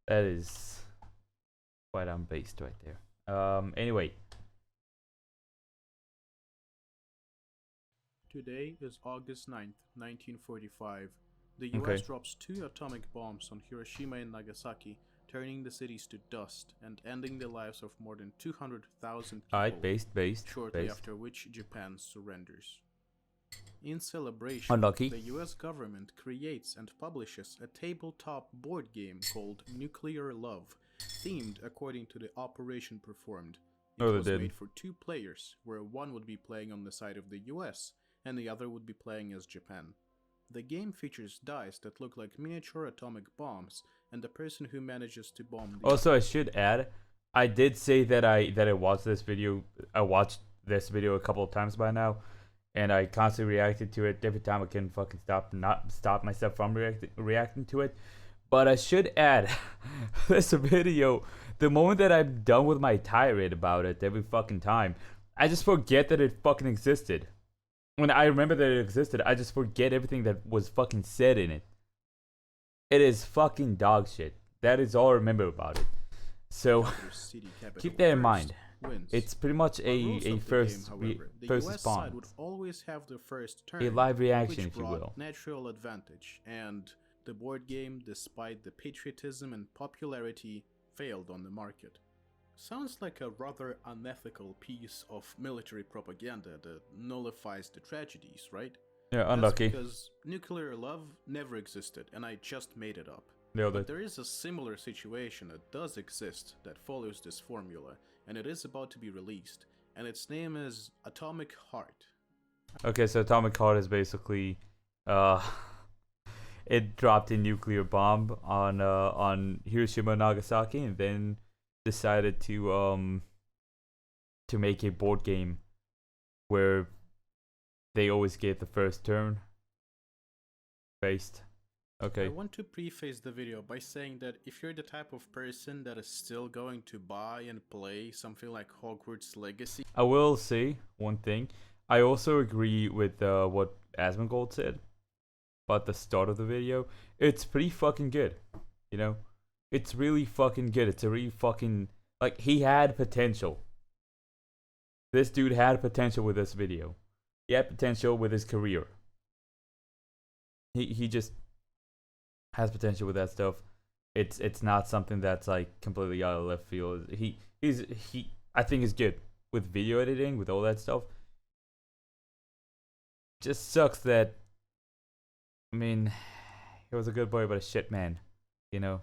That is quite unbased right there. Anyway. Today is August 9th, 1945. The Okay. US drops 2 atomic bombs on Hiroshima and Nagasaki, turning the cities to dust and ending the lives of more than 200,000 people. Alright, based. Shortly after which Japan surrenders. In celebration, Unlucky. the US government creates and publishes a tabletop board game called Nuclear Love, themed according to the operation performed. It was made for 2 players, where one would be playing on the side of the US, and the other would be playing as Japan. The game features dice that look like miniature atomic bombs, and the person who manages to bomb the Also, I should add, I did say that I watched this video. I watched this video a couple of times by now, and I constantly reacted to it every time I can fucking stop myself from reacting to it. But I should add, this video, the moment that I'm done with my tirade about it every fucking time, I just forget that it fucking existed. When I remember that it existed, I just forget everything that was fucking said in it. It is fucking dog shit. That is all I remember about it. So, keep that in mind. It's pretty much a first response. Would always have the first turn, a live reaction, which if you brought will. natural advantage, and the board game, despite the patriotism and popularity, failed on the market. Sounds like a rather unethical piece of military propaganda that nullifies the tragedies, right? Yeah, unlucky. That's because nuclear love never existed, and I just made it up. Nailed it. But there is a similar situation that does exist that follows this formula, and it is about to be released, and its name is AtOMiC HeaRt. Okay, so AtOMiC HeaRt is basically, it dropped a nuclear bomb on Hiroshima and Nagasaki, and then decided to make a board game where they always get the first turn based. Okay. I want to preface the video by saying that if you're the type of person that is still going to buy and play something like Hogwarts Legacy, I will say one thing. I also agree with what Asmongold said about the start of the video. It's pretty fucking good, you know? It's really fucking good. It's a really fucking... Like, he had potential. This dude had potential with this video. He had potential with his career. He just has potential with that stuff. It's not something that's like completely out of left field. He I think is good with video editing, with all that stuff. Just sucks that, I mean, he was a good boy but a shit man, you know.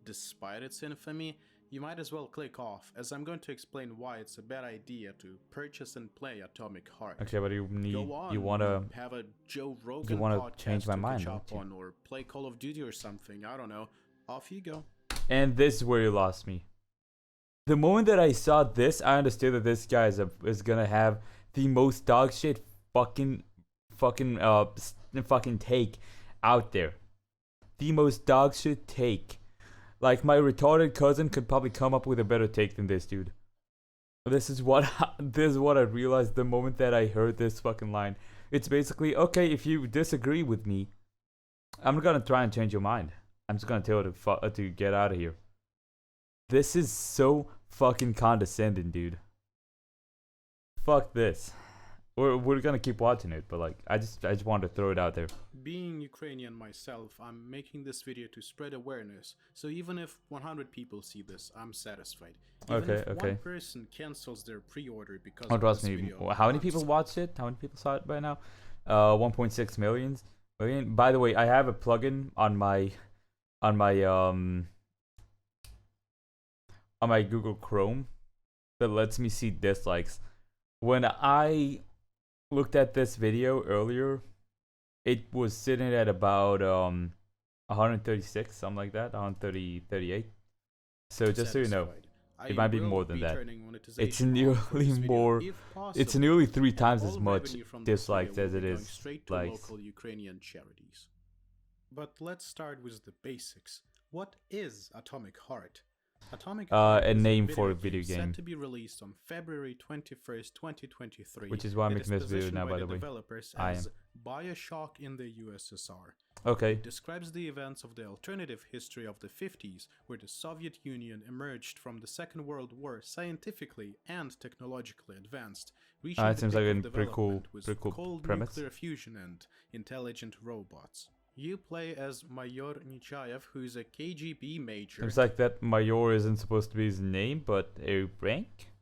Despite its infamy, you might as well click off, as I'm going to explain why it's a bad idea to purchase and play AtOMiC HeaRt. Okay, but you wanna have a Joe Rogan podcast change my mind, to catch up on, or play Call of Duty or something. I don't know. Off you go. And this is where you lost me. The moment that I saw this, I understood that this guy is gonna have the most dog shit fucking take out there. The most dog shit take. Like, my retarded cousin could probably come up with a better take than this dude. This is what I realized the moment that I heard this fucking line. It's basically, okay, if you disagree with me, I'm gonna try and change your mind. I'm just gonna tell you to get out of here. This is so fucking condescending, dude. Fuck this. We're gonna keep watching it, but like, I just wanted to throw it out there. Being Ukrainian myself, I'm making this video to spread awareness, so even if 100 people see this, I'm satisfied. Even if one person cancels their pre-order because of this video, how many people watched it? How many people saw it by now? 1.6 million. By the way, I have a plugin on my Google Chrome that lets me see dislikes. When I looked at this video earlier, it was sitting at about 136, something like that, 138. So just so you know, it might be more than that. It's nearly more. It's nearly 3 times as much dislikes as it is likes. Local Ukrainian charities. But let's start with the basics. What is AtOMiC HeaRt? AtOMiC HeaRt a name for a video game. Set to be released on February 21st, 2023. Which is why I'm making this video now, by the way. Developers as BioShock in the USSR. Okay. It describes the events of the alternative history of the 50s, where the Soviet Union emerged from the Second World War scientifically and technologically advanced, reaching It the seems like peak a of development with pretty cool cold premise. nuclear fusion and intelligent robots. You play as Mayor Nechayev, who is a KGB major. Seems like that Mayor isn't supposed to be his name, but a rank?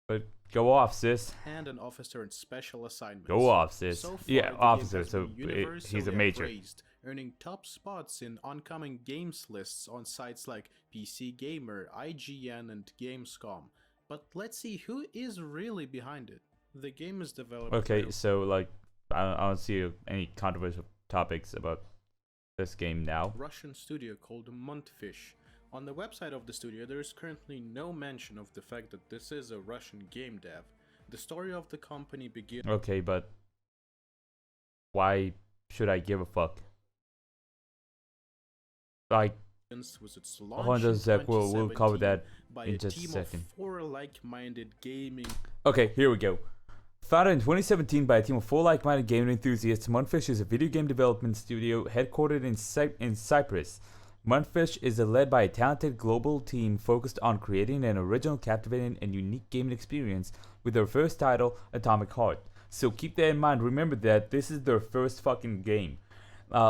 But go off, sis. And an officer in special assignments. Go off, sis. So far, yeah, officer, so he's a major. Appraised, earning top spots in oncoming games lists on sites like PC Gamer, IGN, and Gamescom. But let's see who is really behind it. The game is developed. Okay, so like, I don't see any controversial topics about this game now. Russian studio called Montfish. On the website of the studio, there is currently no mention of the fact that this is a Russian game dev. The story of the company begins. Okay, but why should I give a fuck? Like, with its hold on a sec, we'll cover that in just a second. Of 4 like-minded gaming. Okay, here we go. Founded in 2017 by a team of 4 like-minded gaming enthusiasts, Montfish is a video game development studio headquartered in Cyprus. Montfish is led by a talented global team focused on creating an original, captivating, and unique gaming experience with their first title, AtOMiC HeaRt. So keep that in mind. Remember that this is their first fucking game.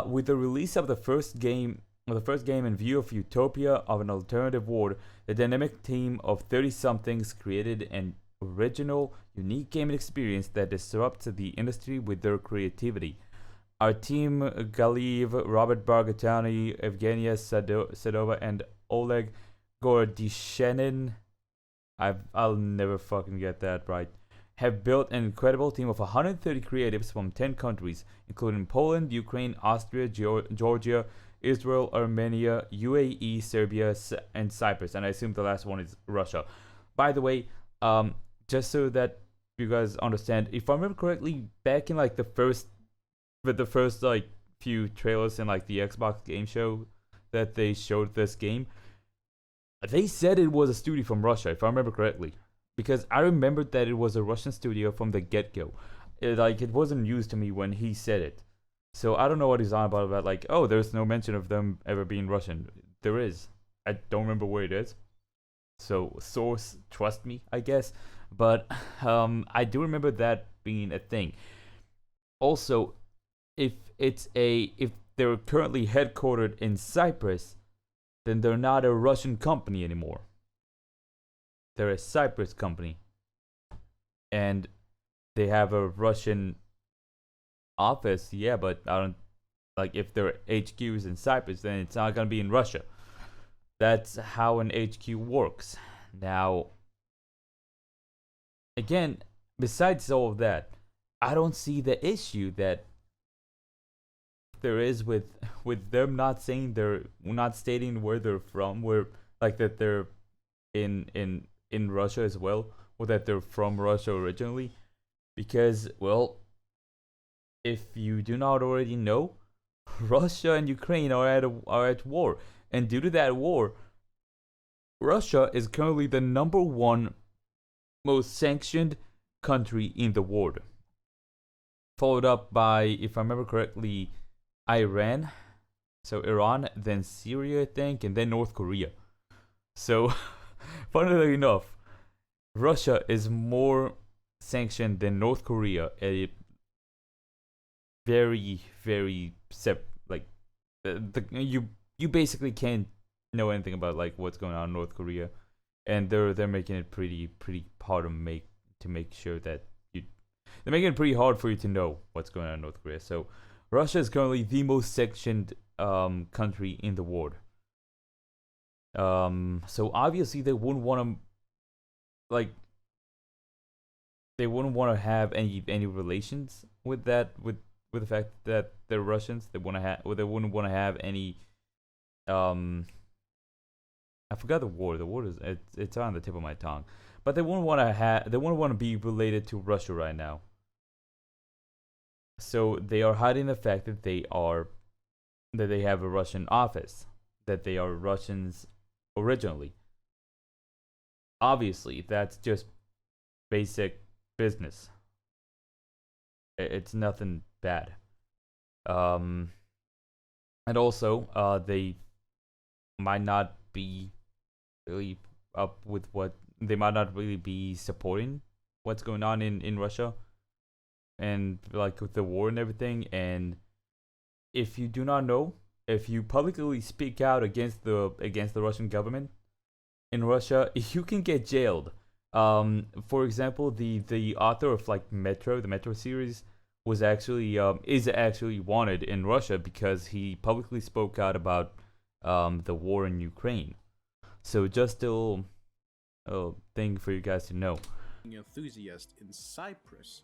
With the release of the first game in view of utopia of an alternative world, the dynamic team of 30-somethings created an original, unique gaming experience that disrupts the industry with their creativity. Our team, Galiv, Robert Bargatani, Evgenia Sadova, and Oleg Gordyshenin, I'll never fucking get that right, have built an incredible team of 130 creatives from 10 countries, including Poland, Ukraine, Austria, Georgia, Israel, Armenia, UAE, Serbia, and Cyprus. And I assume the last one is Russia. By the way, just so that you guys understand, if I remember correctly, back in like the first like few trailers in like the Xbox game show that they showed this game, they said it was a studio from Russia, if I remember correctly, because I remembered that it was a Russian studio from the get-go. It wasn't news to me when he said it, so I don't know what he's on about like, oh, there's no mention of them ever being Russian. There is. I don't remember where it is, so source, trust me, I guess, but I do remember that being a thing. Also, if they're currently headquartered in Cyprus, then they're not a Russian company anymore. They're a Cyprus company. And they have a Russian office, yeah, but I don't, like, if their HQ is in Cyprus, then it's not gonna be in Russia. That's how an HQ works. Now, again, besides all of that, I don't see the issue that there is with them not stating where they're from, where like that they're in Russia as well, or that they're from Russia originally, because, well, if you do not already know, Russia and Ukraine are at war, and due to that war, Russia is currently the #1 most sanctioned country in the world, followed up by, if I remember correctly, Iran, so Iran, then Syria, I think, and then North Korea. So, funnily enough, Russia is more sanctioned than North Korea. A very, very you basically can't know anything about like what's going on in North Korea, and they're making it pretty hard to make sure that they're making it pretty hard for you to know what's going on in North Korea. So Russia is currently the most sanctioned country in the world. So obviously they wouldn't want to have any relations with that, with the fact that they're Russians. They wouldn't want to have any. I forgot the word. The word is it's on the tip of my tongue. But they wouldn't want to be related to Russia right now. So they are hiding the fact that they have a Russian office, that they are Russians originally. Obviously, that's just basic business. It's nothing bad. And also, they might not be really up with what they might not really be supporting what's going on in Russia and like with the war and everything. And if you do not know, if you publicly speak out against the Russian government in Russia, you can get jailed. For example, the author of like the Metro series was actually is actually wanted in Russia because he publicly spoke out about the war in Ukraine. So just a little thing for you guys to know. Enthusiast in Cyprus.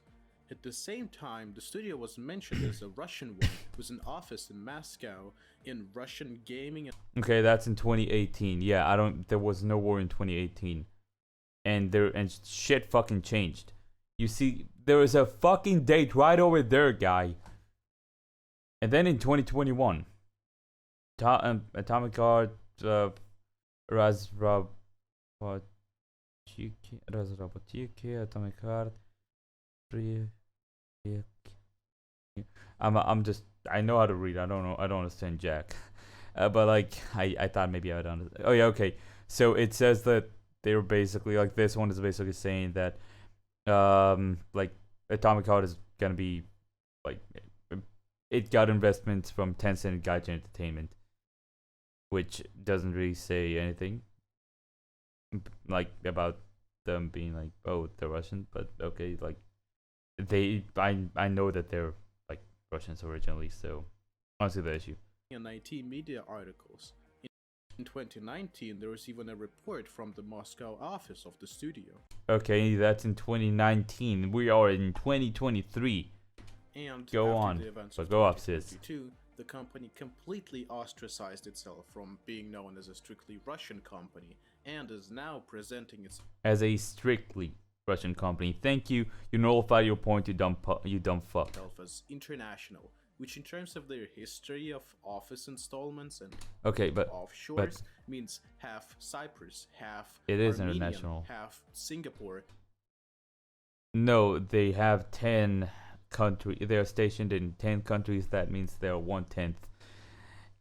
At the same time, the studio was mentioned as a Russian one with an office in Moscow in Russian gaming. Okay, that's in 2018. Yeah, there was no war in 2018. And shit fucking changed. You see, there is a fucking date right over there, guy. And then in 2021, AtOMiC HeaRt AtOMiC HeaRt. I know how to read. I don't understand jack. But like I thought maybe I would understand. Oh yeah, okay. So it says that they were basically like, this one is basically saying that like AtOMiC HeaRt is gonna be like, it got investments from Tencent and Gaijin Entertainment, which doesn't really say anything like about them being like, oh, they're Russian. But okay, like I know that they're like Russians originally, so I don't see the issue. In IT media articles. In 2019, there was even a report from the Moscow office of the studio. Okay, that's in 2019. We are in 2023. And go on, but go up, sis. The company completely ostracized itself from being known as a strictly Russian company and is now presenting itself as a strictly Russian company. Thank you. You nullify your point, you dumb fuck. As international, which in terms of their history of office installments and offshores means half Cyprus, half it is Armenian, international, half Singapore. No, they have 10 countries. They are stationed in 10 countries. That means they are 1/10.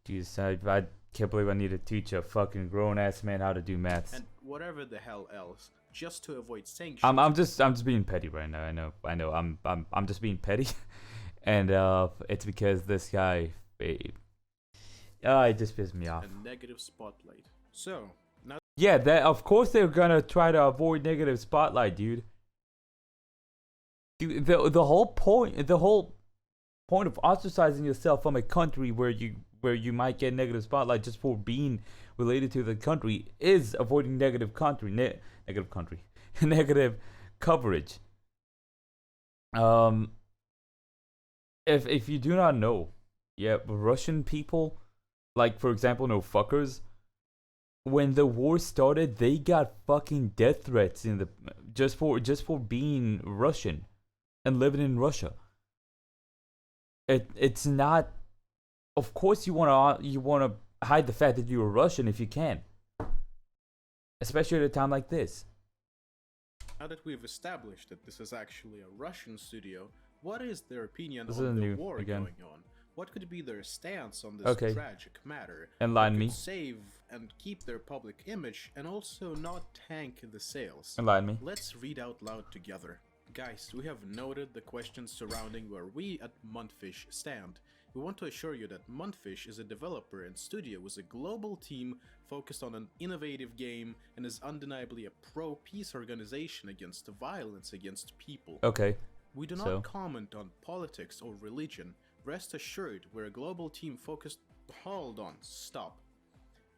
Jesus, I can't believe I need to teach a fucking grown ass man how to do maths. And whatever the hell else, just to avoid sanctions. I'm just being petty right now. I know. I'm just being petty. And it's because this guy, it just pissed me off. A negative spotlight. So now, yeah, of course they're gonna try to avoid negative spotlight, dude. Dude, the whole point of ostracizing yourself from a country where you might get negative spotlight just for being related to the country is avoiding negative negative coverage. If you do not know, yeah, Russian people, like for example, no fuckers, when the war started, they got fucking death threats in the just for being Russian and living in Russia. It's not. Of course, you wanna hide the fact that you're Russian if you can, especially at a time like this. Now that we've established that this is actually a Russian studio, what is their opinion this on the war going on? What could be their stance on this tragic matter? Enlighten me. Save and keep their public image and also not tank the sales. Enlighten me. Let's read out loud together. Guys, we have noted the questions surrounding where we at Montfish stand. We want to assure you that Montfish is a developer and studio with a global team focused on an innovative game and is undeniably a pro-peace organization against violence against people. Okay. We do not comment on politics or religion. Rest assured, we're a global team focused... Hold on, stop.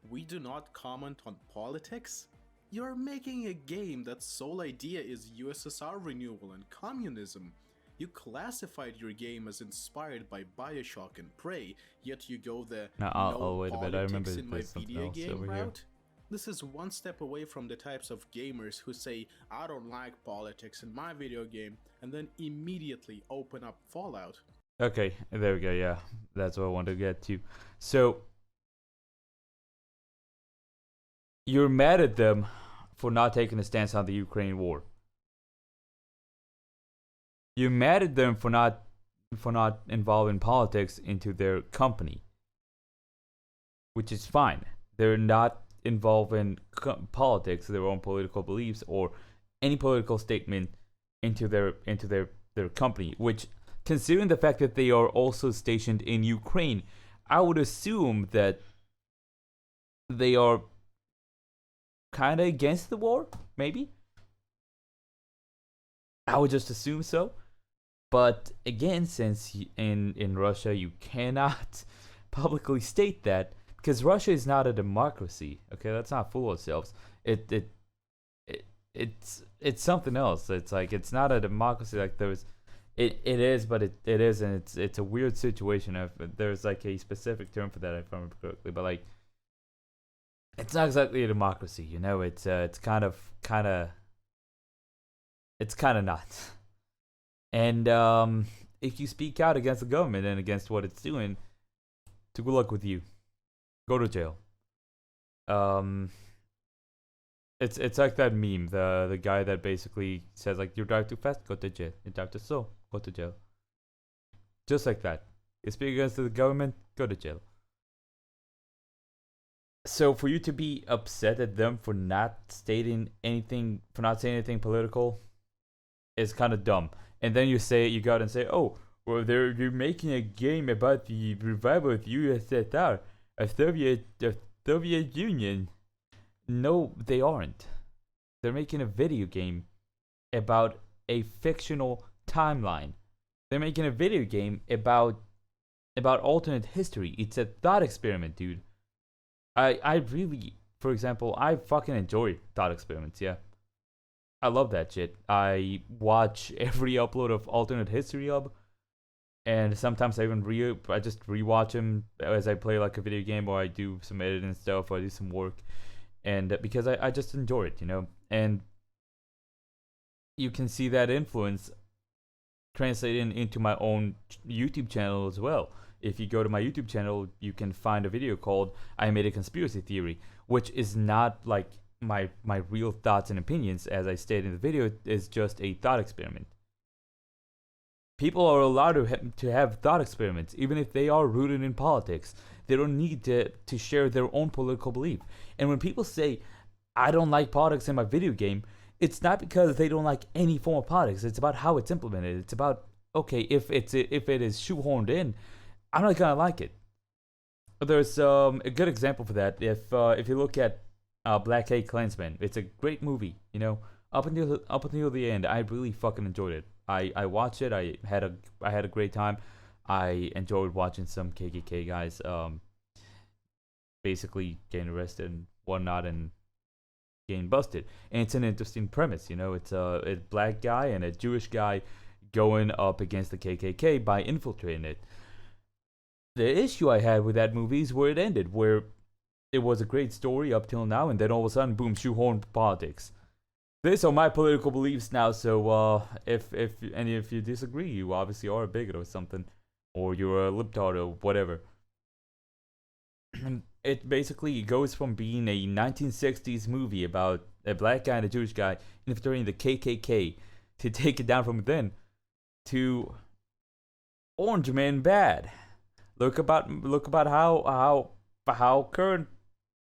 We do not comment on politics? You're making a game that sole idea is USSR renewal and communism. You classified your game as inspired by Bioshock and Prey, yet you go the I'll wait a bit. I remember in my video game route? Here. This is one step away from the types of gamers who say, I don't like politics in my video game, and then immediately open up Fallout. Okay, there we go, yeah. That's what I wanted to get to. So, you're mad at them for not taking a stance on the Ukraine war. You're mad at them for not involving politics into their company. which is fine. They're not involved in politics, their own political beliefs, or any political statement into their company. Which, considering the fact that they are also stationed in Ukraine, I would assume that they are kind of against the war. Maybe I would just assume so. But again, since in Russia you cannot publicly state that, because Russia is not a democracy. Okay, let's not fool ourselves. It's something else. It's like it's not a democracy. Like it is, but it isn't. It's a weird situation. There's like a specific term for that, if I remember correctly. But like, it's not exactly a democracy. You know, it's kind of not. And if you speak out against the government and against what it's doing, to good luck with you. Go to jail. It's like that meme, the guy that basically says like, you drive too fast, go to jail. You drive too slow, go to jail. Just like that. You speak against the government, go to jail. So for you to be upset at them for not saying anything political, is kind of dumb. And then you go out and say, oh, well, you're making a game about the revival of USSR, a Soviet Union. No, they aren't. They're making a video game about a fictional timeline. They're making a video game about alternate history. It's a thought experiment, dude. I really, for example, I fucking enjoy thought experiments, yeah. I love that shit. I watch every upload of Alternate History Hub, and sometimes I just rewatch them as I play like a video game, or I do some editing and stuff, or I do some work, and because I just enjoy it, you know. And you can see that influence translating into my own YouTube channel as well. If you go to my YouTube channel, you can find a video called "I Made a Conspiracy Theory," which is not like my real thoughts and opinions, as I stated in the video. Is just a thought experiment. People are allowed to have thought experiments, even if they are rooted in politics. They don't need to share their own political belief. And when people say, I don't like politics in my video game, it's not because they don't like any form of politics. It's about how it's implemented. It's about, okay, if it is shoehorned in, I'm not gonna like it. There's a good example for that. If you look at Black Hate Klansman, it's a great movie. You know, up until the end, I really fucking enjoyed it. I watched it. I had a great time. I enjoyed watching some KKK guys basically getting arrested and whatnot and getting busted. And it's an interesting premise, you know. It's a black guy and a Jewish guy going up against the KKK by infiltrating it. The issue I had with that movie is where it ended, where it was a great story up till now, and then all of a sudden, boom, shoehorn politics. These are my political beliefs now, so if any of you disagree, you obviously are a bigot or something, or you're a libtard or whatever. It basically goes from being a 1960s movie about a black guy and a Jewish guy infiltrating the KKK to take it down from within to Orange Man bad. Look about how current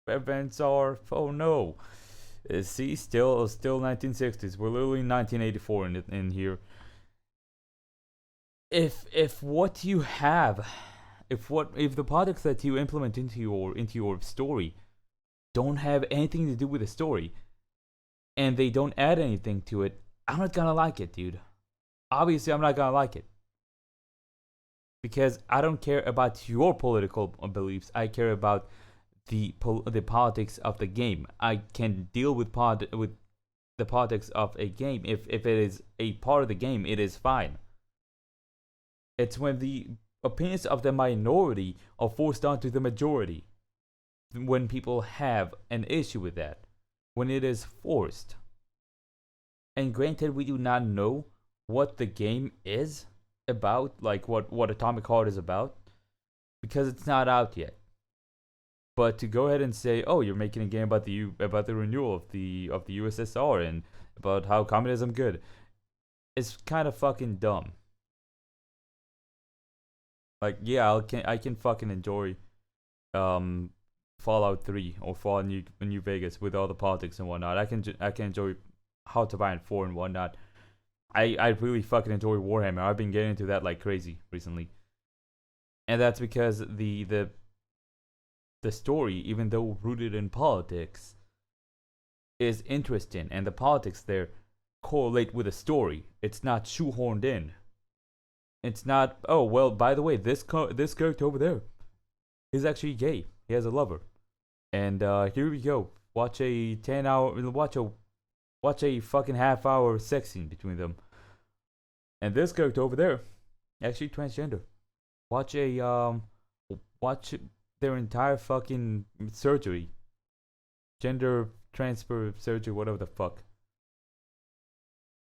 events are. Oh no. See, still 1960s. We're literally 1984 in here. If what you have, if the products that you implement into your story don't have anything to do with the story, and they don't add anything to it, I'm not gonna like it, dude. Obviously, I'm not gonna like it. Because I don't care about your political beliefs. I care about the politics of the game. I can deal with the politics of a game. If it is a part of the game, it is fine. It's when the opinions of the minority are forced onto the majority, when people have an issue with that, when it is forced. And granted, we do not know what the game is about, like what AtOMiC HeaRt is about, because it's not out yet. But to go ahead and say, oh, you're making a game about the renewal of the USSR and about how communism good, it's kind of fucking dumb. Like, yeah, I can fucking enjoy Fallout 3 or Fallout New Vegas with all the politics and whatnot. I can enjoy How to Buy in 4 and whatnot. I really fucking enjoy Warhammer. I've been getting into that like crazy recently, and that's because the story, even though rooted in politics, is interesting, and the politics there correlate with the story. It's not shoehorned in. It's not, oh well, by the way, this character over there is actually gay. He has a lover, and here we go. Watch a fucking half-hour sex scene between them. And this character over there, actually transgender. Watch their entire fucking surgery, gender transfer surgery, whatever the fuck.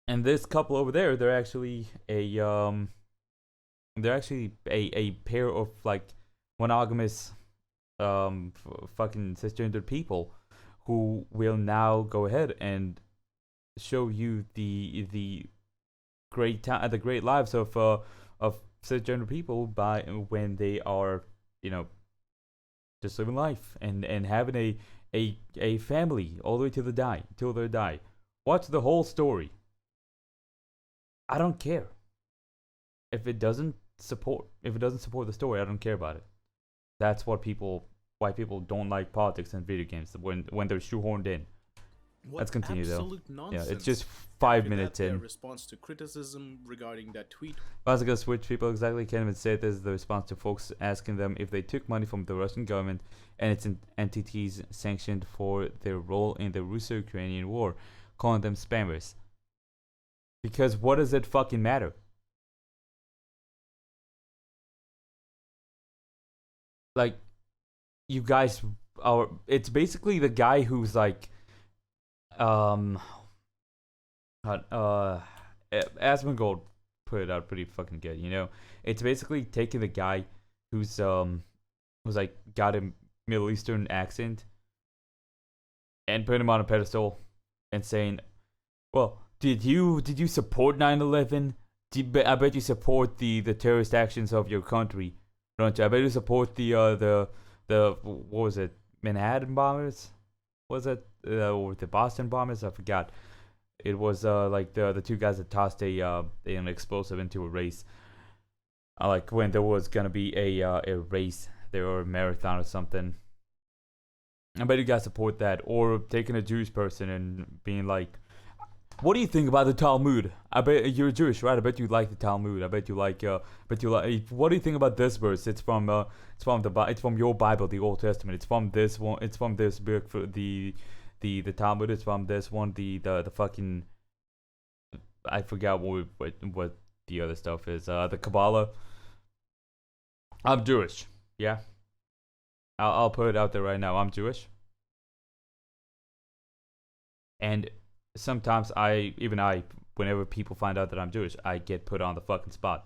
And this couple over there, they're actually a pair of like monogamous fucking cisgender people who will now go ahead and show you the great lives of cisgender people by when they are, you know, just living life and having a family all the way till they die. Watch the whole story. I don't care if it doesn't support the story. I don't care about it. That's why people don't like politics and video games when they're shoehorned in. Let's continue though. Yeah, it's just 5 minutes in. Response to criticism regarding that tweet. Basically, switch people exactly can't even say this is the response to folks asking them if they took money from the Russian government and its entities sanctioned for their role in the Russo-Ukrainian war, calling them spammers. Because what does it fucking matter? Like, you guys are. It's basically the guy who's like, Asmongold put it out pretty fucking good, you know. It's basically taking the guy who's like got a Middle Eastern accent and putting him on a pedestal and saying, well, did you support 9/11? I bet you support the terrorist actions of your country, don't you? I bet you support the what was it, Manhattan bombers? Was it or the Boston bombers? I forgot. It was like the two guys that tossed an explosive into a race. Like when there was gonna be a race there or a marathon or something. I bet you guys support that. Or taking a Jewish person and being like, what do you think about the Talmud? I bet you're Jewish, right? I bet you like the Talmud. I bet you like. What do you think about this verse? It's from your Bible, the Old Testament. It's from this one. It's from this book for the Talmud. It's from this one. The fucking. I forgot what the other stuff is. The Kabbalah. I'm Jewish. Yeah. I'll put it out there right now. I'm Jewish. And sometimes whenever people find out that I'm Jewish, I get put on the fucking spot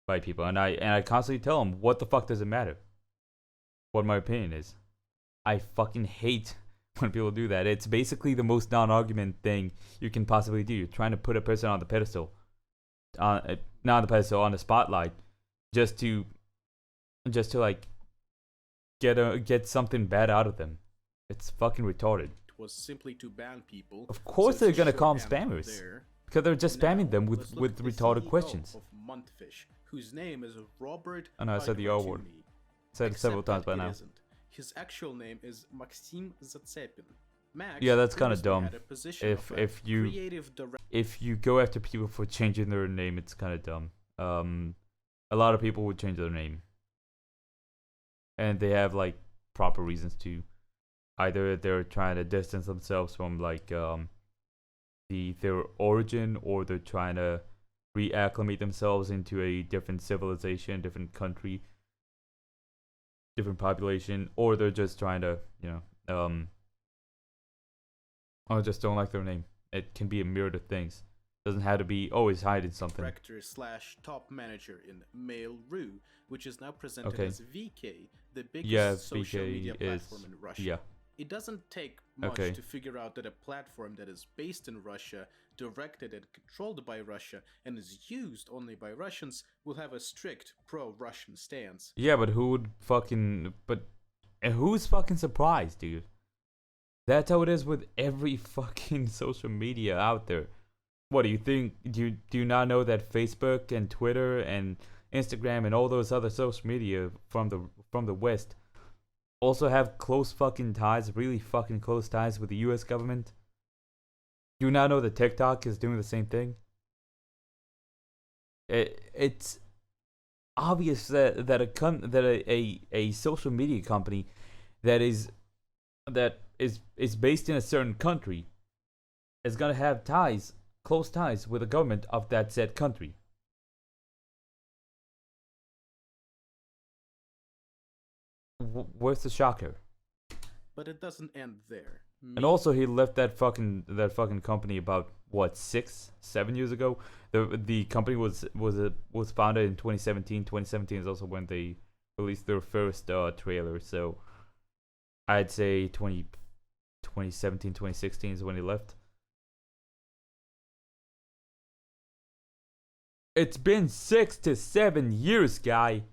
by people, and I constantly tell them, what the fuck does it matter what my opinion is? I fucking hate when people do that. It's basically the most non-argument thing you can possibly do. You're trying to put a person on the pedestal, not on the pedestal, on the spotlight, just to like get something bad out of them. It's fucking retarded. Was simply to ban people. Of course they're gonna call them spammers, because they're just spamming them with retarded questions. Of Montfish, whose name is Robert. I know I said the R word. Said it several times by now. His actual name is Maxim Zatsepin. Max, yeah, that's kind of dumb. If you go after people for changing their name, it's kind of dumb. A lot of people would change their name, and they have like proper reasons to. Either they're trying to distance themselves from like their origin, or they're trying to reacclimate themselves into a different civilization, different country, different population, or they're just trying to, or just don't like their name. It can be a myriad of things. Doesn't have to be always hiding something. Director/top manager in Mail.ru, which is now presented as VK, the biggest social media platform in Russia. Yeah. It doesn't take much to figure out that a platform that is based in Russia, directed and controlled by Russia, and is used only by Russians will have a strict pro-Russian stance. Yeah, but who would fucking... But And who's fucking surprised, dude? That's how it is with every fucking social media out there. What do you think? Do you not know that Facebook and Twitter and Instagram and all those other social media from the West also have close fucking ties, really fucking close ties with the U.S. government? Do you not know that TikTok is doing the same thing? It's obvious that a social media company that is based in a certain country is gonna have close ties with the government of that said country. Where's the shocker? But it doesn't end there. And also, he left that fucking company about what 6-7 years ago. The company was founded in 2017. 2017 is also when they released their first trailer. So I'd say 2017, 2016 is when he left. It's been 6 to 7 years, guy.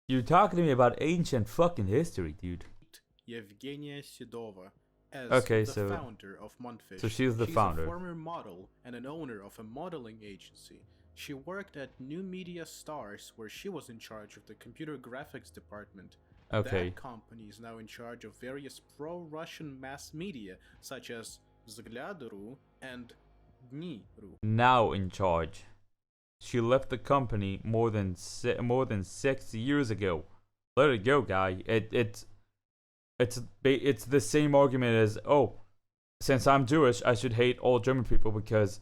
You're talking to me about ancient fucking history, dude. Yevgenia Sidova as the founder of Montfish. So she's the founder. She's a former model and an owner of a modeling agency. She worked at New Media Stars, where she was in charge of the computer graphics department. Okay. That company is now in charge of various pro-Russian mass media, such as Vzglyad.ru and Dni.ru. Now in charge. She left the company more than 6 years ago. Let it go, guy. It's the same argument as, oh, since I'm Jewish, I should hate all German people because.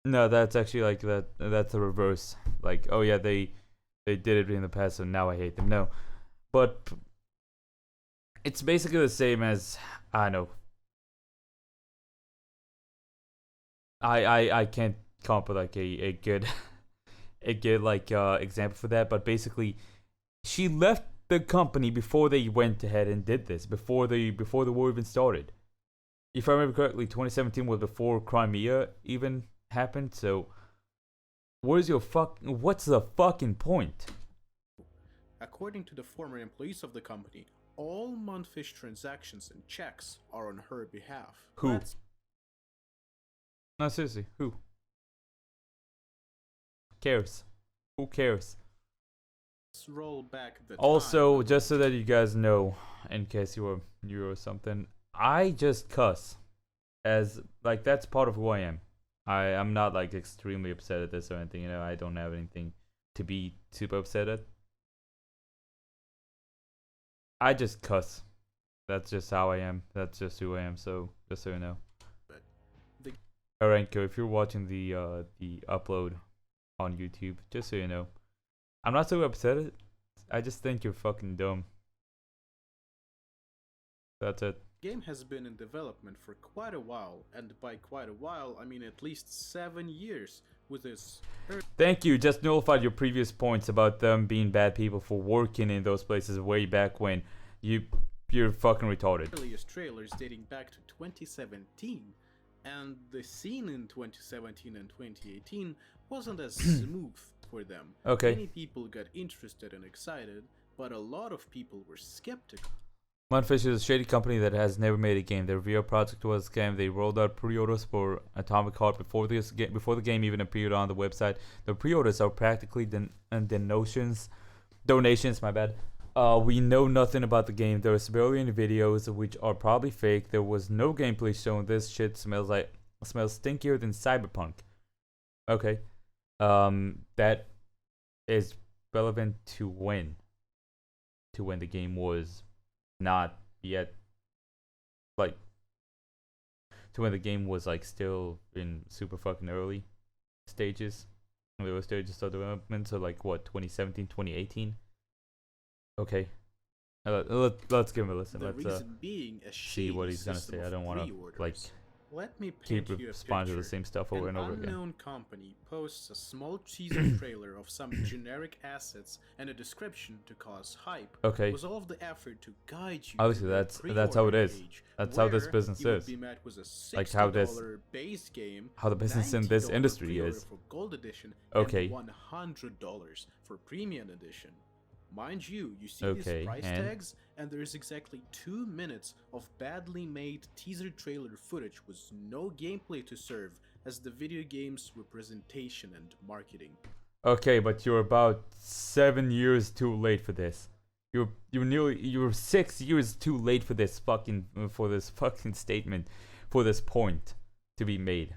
No, that's actually like that. That's the reverse. Like, oh yeah, they did it in the past, so now I hate them. No, but it's basically the same as, I know. I can't come up with like a good example for that, but basically, she left the company before they went ahead and did this, before the war even started. If I remember correctly, 2017 was before Crimea even happened. So, what's the fucking point? According to the former employees of the company, all Montfish transactions and checks are on her behalf. Who? No, seriously, who? Cares? Who cares? Let's roll back the also, time. Just so that you guys know, in case you were new or something, I just cuss. As, like, that's part of who I am. I'm not, like, extremely upset at this or anything, you know, I don't have anything to be super upset at. I just cuss. That's just how I am. That's just who I am, so, just so you know. Harenko, if you're watching the upload on YouTube, just so you know, I'm not so upset at it. I just think you're fucking dumb. That's it. The game has been in development for quite a while, and by quite a while, I mean at least 7 years, with this. Thank you. Just nullified your previous points about them being bad people for working in those places way back when. You're fucking retarded. Earliest trailers dating back to 2017, and the scene in 2017 and 2018 wasn't as smooth for them. Okay. Many people got interested and excited, but a lot of people were skeptical. Montfish is a shady company that has never made a game. Their VR project was a scam. They rolled out pre-orders for AtOMiC HeaRt before the game even appeared on the website. The pre-orders are practically donations. My bad. We know nothing about the game. There are barely any videos, which are probably fake. There was no gameplay shown. This shit smells stinkier than Cyberpunk. Okay. That is relevant to when the game was not yet, like, to when the game was like still in super fucking early stages. There were stages of development, so like what, 2017, 2018. Okay. Let's give him a listen. Let's see what he's gonna say. I don't want to like Let me keep paint you a responding to the picture. same stuff over and over again. An unknown company posts a small teaser trailer of some generic assets and a description to cause hype. Okay. With all of the effort to guide you. Obviously, that's how it is. That's how this business is. Like how base game, how the business in this industry is. For Gold Edition, okay. and $100 for Premium Edition. Mind you, you see these price tags, and there's exactly 2 minutes of badly made teaser trailer footage with no gameplay to serve as the video game's representation and marketing. Okay, but you're about 7 years too late for this. You're 6 years too late for this fucking statement, for this point to be made.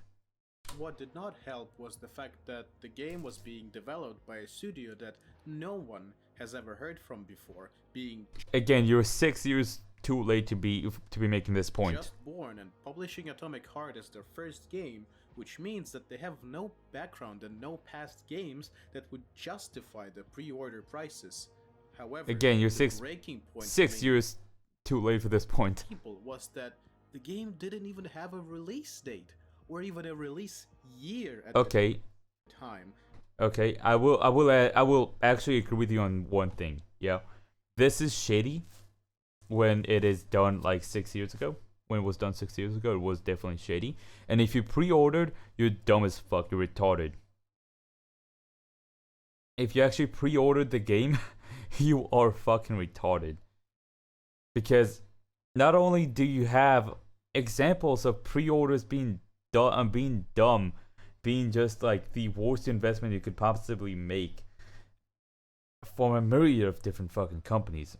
What did not help was the fact that the game was being developed by a studio that no one has ever heard from before, being again, you're 6 years too late to be making this point. Just born and publishing AtOMiC HeaRt as their first game, which means that they have no background and no past games that would justify the pre-order prices. However, again, you're the 6 years too late for this point. People was that the game didn't even have a release date or even a release year at the time. Okay, I will actually agree with you on one thing. Yeah, this is shady when it is done like 6 years ago. When it was done 6 years ago, it was definitely shady. And if you pre-ordered, you're dumb as fuck. You're retarded. If you actually pre-ordered the game, you are fucking retarded. Because not only do you have examples of pre-orders being dumb, being just like the worst investment you could possibly make from a myriad of different fucking companies,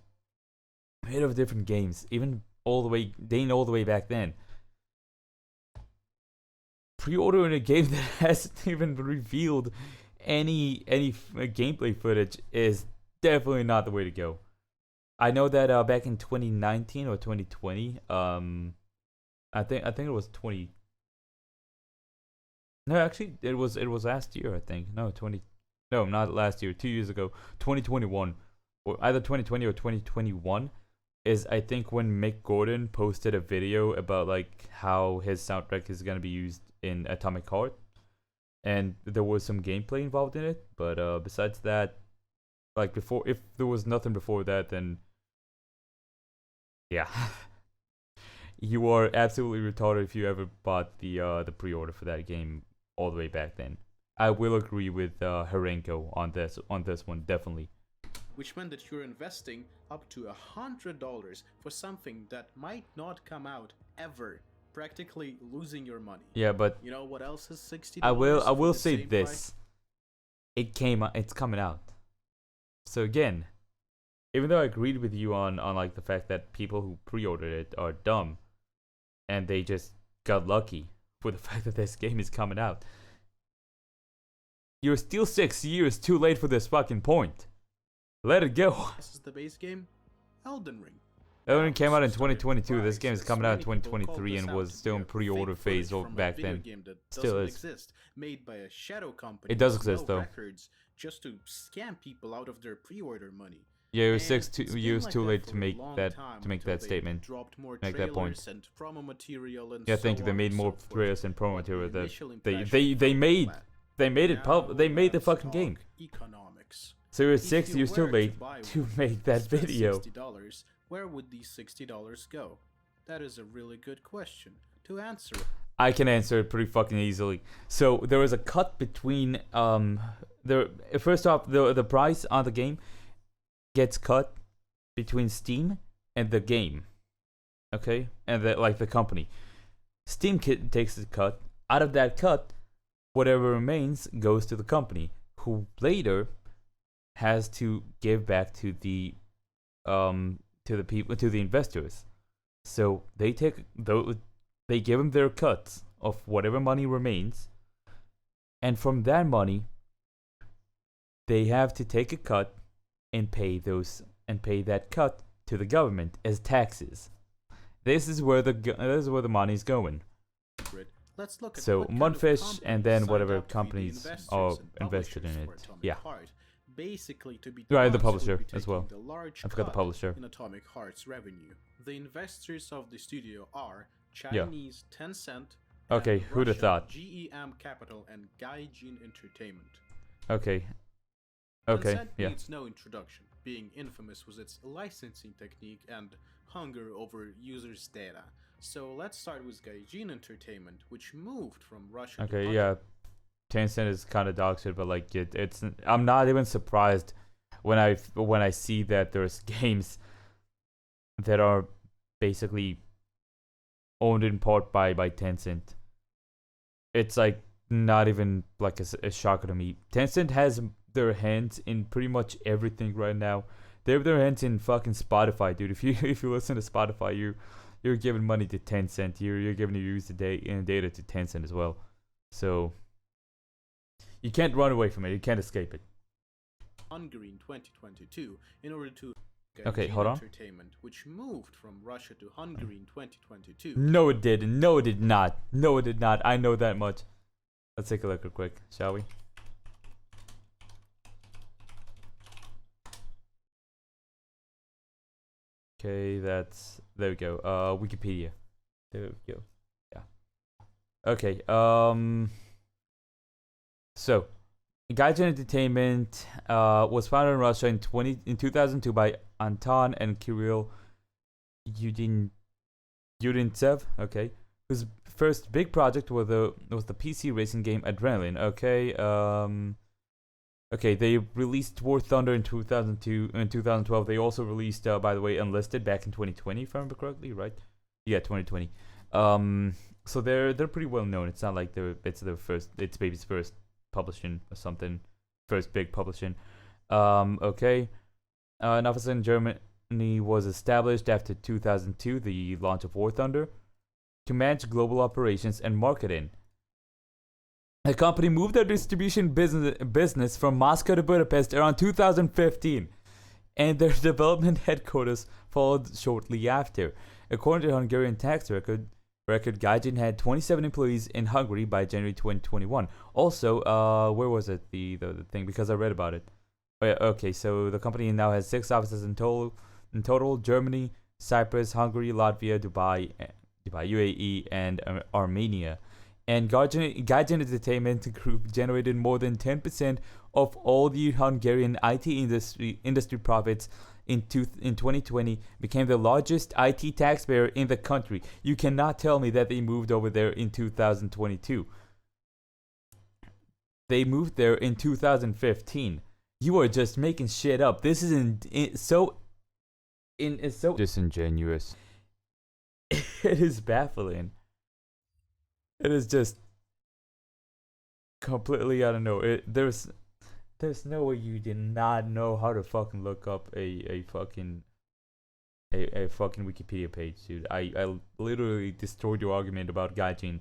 myriad of different games, even all the way back then. Pre-ordering a game that hasn't even revealed any gameplay footage is definitely not the way to go. I know that back in 2019 or 2020, I think it was 20. No, actually, it was last year. I think no, not last year. 2 years ago, 2021, or either 2020 or 2021, is I think when Mick Gordon posted a video about like how his soundtrack is gonna be used in AtOMiC HeaRt, and there was some gameplay involved in it. But besides that, like before, if there was nothing before that, then yeah. You are absolutely retarded if you ever bought the pre-order for that game all the way back then. I will agree with Harenko on this one, definitely. Which meant that you're investing up to $100 for something that might not come out ever, practically losing your money. Yeah, but you know what else is $60? I will say this: it's coming out. So again, even though I agreed with you on like the fact that people who pre-ordered it are dumb, and they just got lucky with the fact that this game is coming out, you're still 6 years too late for this fucking point. Let it go. This is the base game, Elden Ring. Elden Ring came out in 2022. This game is coming out in 2023 and was still in pre-order phase back then. Still is. Made by a shadow company. It does exist though. Just to scam people out of their pre-order money. Yeah, you're 6 years too late to make that statement. Make that point. Yeah, thank you. They made more trailers and promo material that they made the fucking game. So you're 6 years too late to make that video. $60, where would these $60 go? That is a really good question to answer. I can answer it pretty fucking easily. So there was a cut between first off the price on the game gets cut between Steam and the game. Okay? And the company. Steam takes the cut. Out of that cut, whatever remains goes to the company, who later has to give back to the investors. So they give them their cuts of whatever money remains, and from that money they have to take a cut and pay that cut to the government as taxes. This is where the money's going. Let's look at so Mudfish and then whatever companies are invested in it. Yeah. Basically to be the publisher as well. I forgot the publisher. In AtOMiC HeaRt's revenue. The investors of the studio are Chinese Tencent. Okay, who'd have thought? GEM Capital and Gaijin Entertainment. Okay. Tencent needs no introduction, being infamous with its licensing technique and hunger over users' data. So let's start with Gaijin Entertainment, which moved from Russia to yeah. Tencent is kind of dog shit, but like it's I'm not even surprised when I see that there's games that are basically owned in part by Tencent, it's like not even like a shocker to me. Tencent has their hands in pretty much everything right now. They have their hands in fucking Spotify, dude. If you listen to Spotify, you're giving money to Tencent. You're giving your user data to Tencent as well. So you can't run away from it. You can't escape it. Hungary in 2022 in order to hold on. Entertainment, which moved from Russia to Hungary in 2022. No, it didn't. No, it did not. No, it did not. I know that much. Let's take a look real quick, shall we? Okay, there we go. Wikipedia. There we go. Yeah. Okay. So, Gaijin Entertainment was founded in Russia in 2002 by Anton and Kirill Yudintsev. Okay, whose first big project was the PC racing game Adrenaline. Okay. Okay, they released War Thunder in 2002. In 2012, they also released, by the way, Enlisted back in 2020, if I remember correctly, right? Yeah, 2020. So they're pretty well known. It's not like it's baby's first publishing or something, first big publishing. Okay. An office in Germany was established after 2002, the launch of War Thunder, to manage global operations and marketing. The company moved their distribution business from Moscow to Budapest around 2015, and their development headquarters followed shortly after. According to Hungarian tax record, Gaijin had 27 employees in Hungary by January 2021. Also, where was it, the thing? Because I read about it. Oh, yeah, okay, so the company now has 6 offices in total: Germany, Cyprus, Hungary, Latvia, Dubai, UAE, and Armenia. And Gaijin Entertainment Group generated more than 10% of all the Hungarian IT industry profits in 2020, became the largest IT taxpayer in the country. You cannot tell me that they moved over there in 2022. They moved there in 2015. You are just making shit up. This is so disingenuous. It is baffling. It is just completely, I don't know. There's no way you did not know how to fucking look up a fucking Wikipedia page, dude. I literally destroyed your argument about Gaijin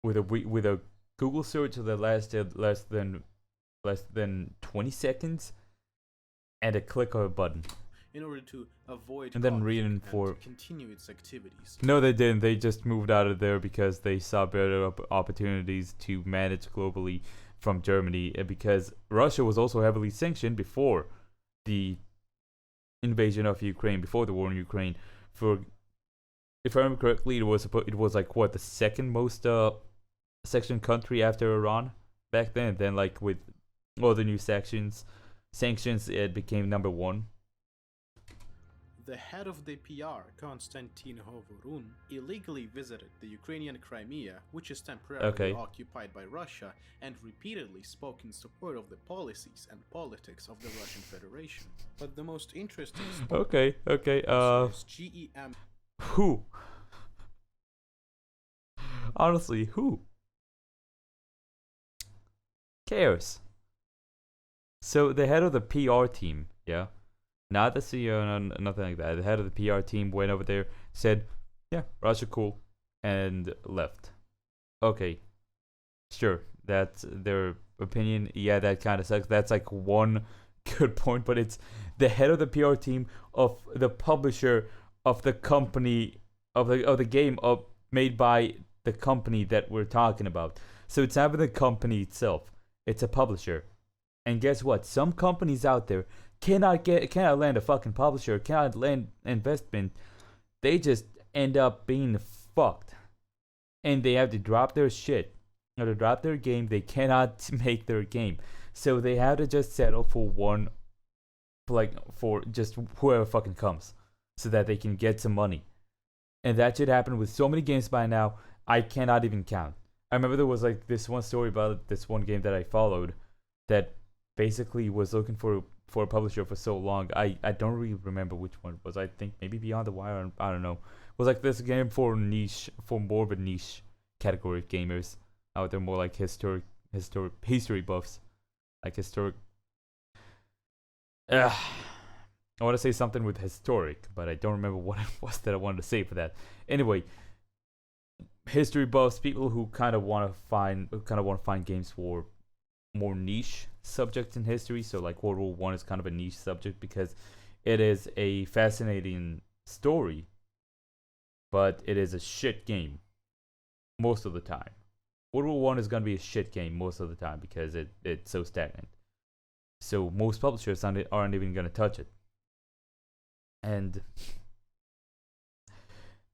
with a Google search that lasted less than 20 seconds and a click of a button. In order to avoid and then reading for continue its activities. No, they didn't. They just moved out of there because they saw better opportunities to manage globally from Germany, because Russia was also heavily sanctioned before the invasion of Ukraine, before the war in Ukraine. If I remember correctly, it was like what, the second most sanctioned country after Iran back then. Then like with all the new sanctions, it became number 1. The head of the PR, Konstantin Hovorun, illegally visited the Ukrainian Crimea, which is temporarily occupied by Russia, and repeatedly spoke in support of the policies and politics of the Russian Federation. But the most interesting is GEM. Who? Honestly, who cares? So the head of the PR team, yeah? Not the CEO, nothing like that. The head of the PR team went over there, said, yeah, Russia cool, and left. Okay, sure, that's their opinion. Yeah, that kind of sucks. That's like one good point, but it's the head of the PR team of the publisher of the company, of the game made by the company that we're talking about. So it's not even the company itself. It's a publisher. And guess what? Some companies out there cannot land a fucking publisher, cannot land investment. They just end up being fucked, and they have to drop their shit or to drop their game. They cannot make their game, so they have to just settle for for just whoever fucking comes, so that they can get some money. And that should happen with so many games by now. I cannot even count. I remember there was like this one story about this one game that I followed that basically was looking for for a publisher for so long. I don't really remember which one it was. I think maybe Beyond the Wire. I don't know. It was like this game for more of a niche category of gamers. Out there, more like history buffs, like historic. I want to say something with historic, but I don't remember what it was that I wanted to say for that. Anyway, history buffs, people who kind of want to find games for more niche subjects in history. So like World War One is kind of a niche subject because it is a fascinating story, but it is a shit game most of the time. World War One is gonna be a shit game most of the time because it's so stagnant. So most publishers aren't even gonna touch it, and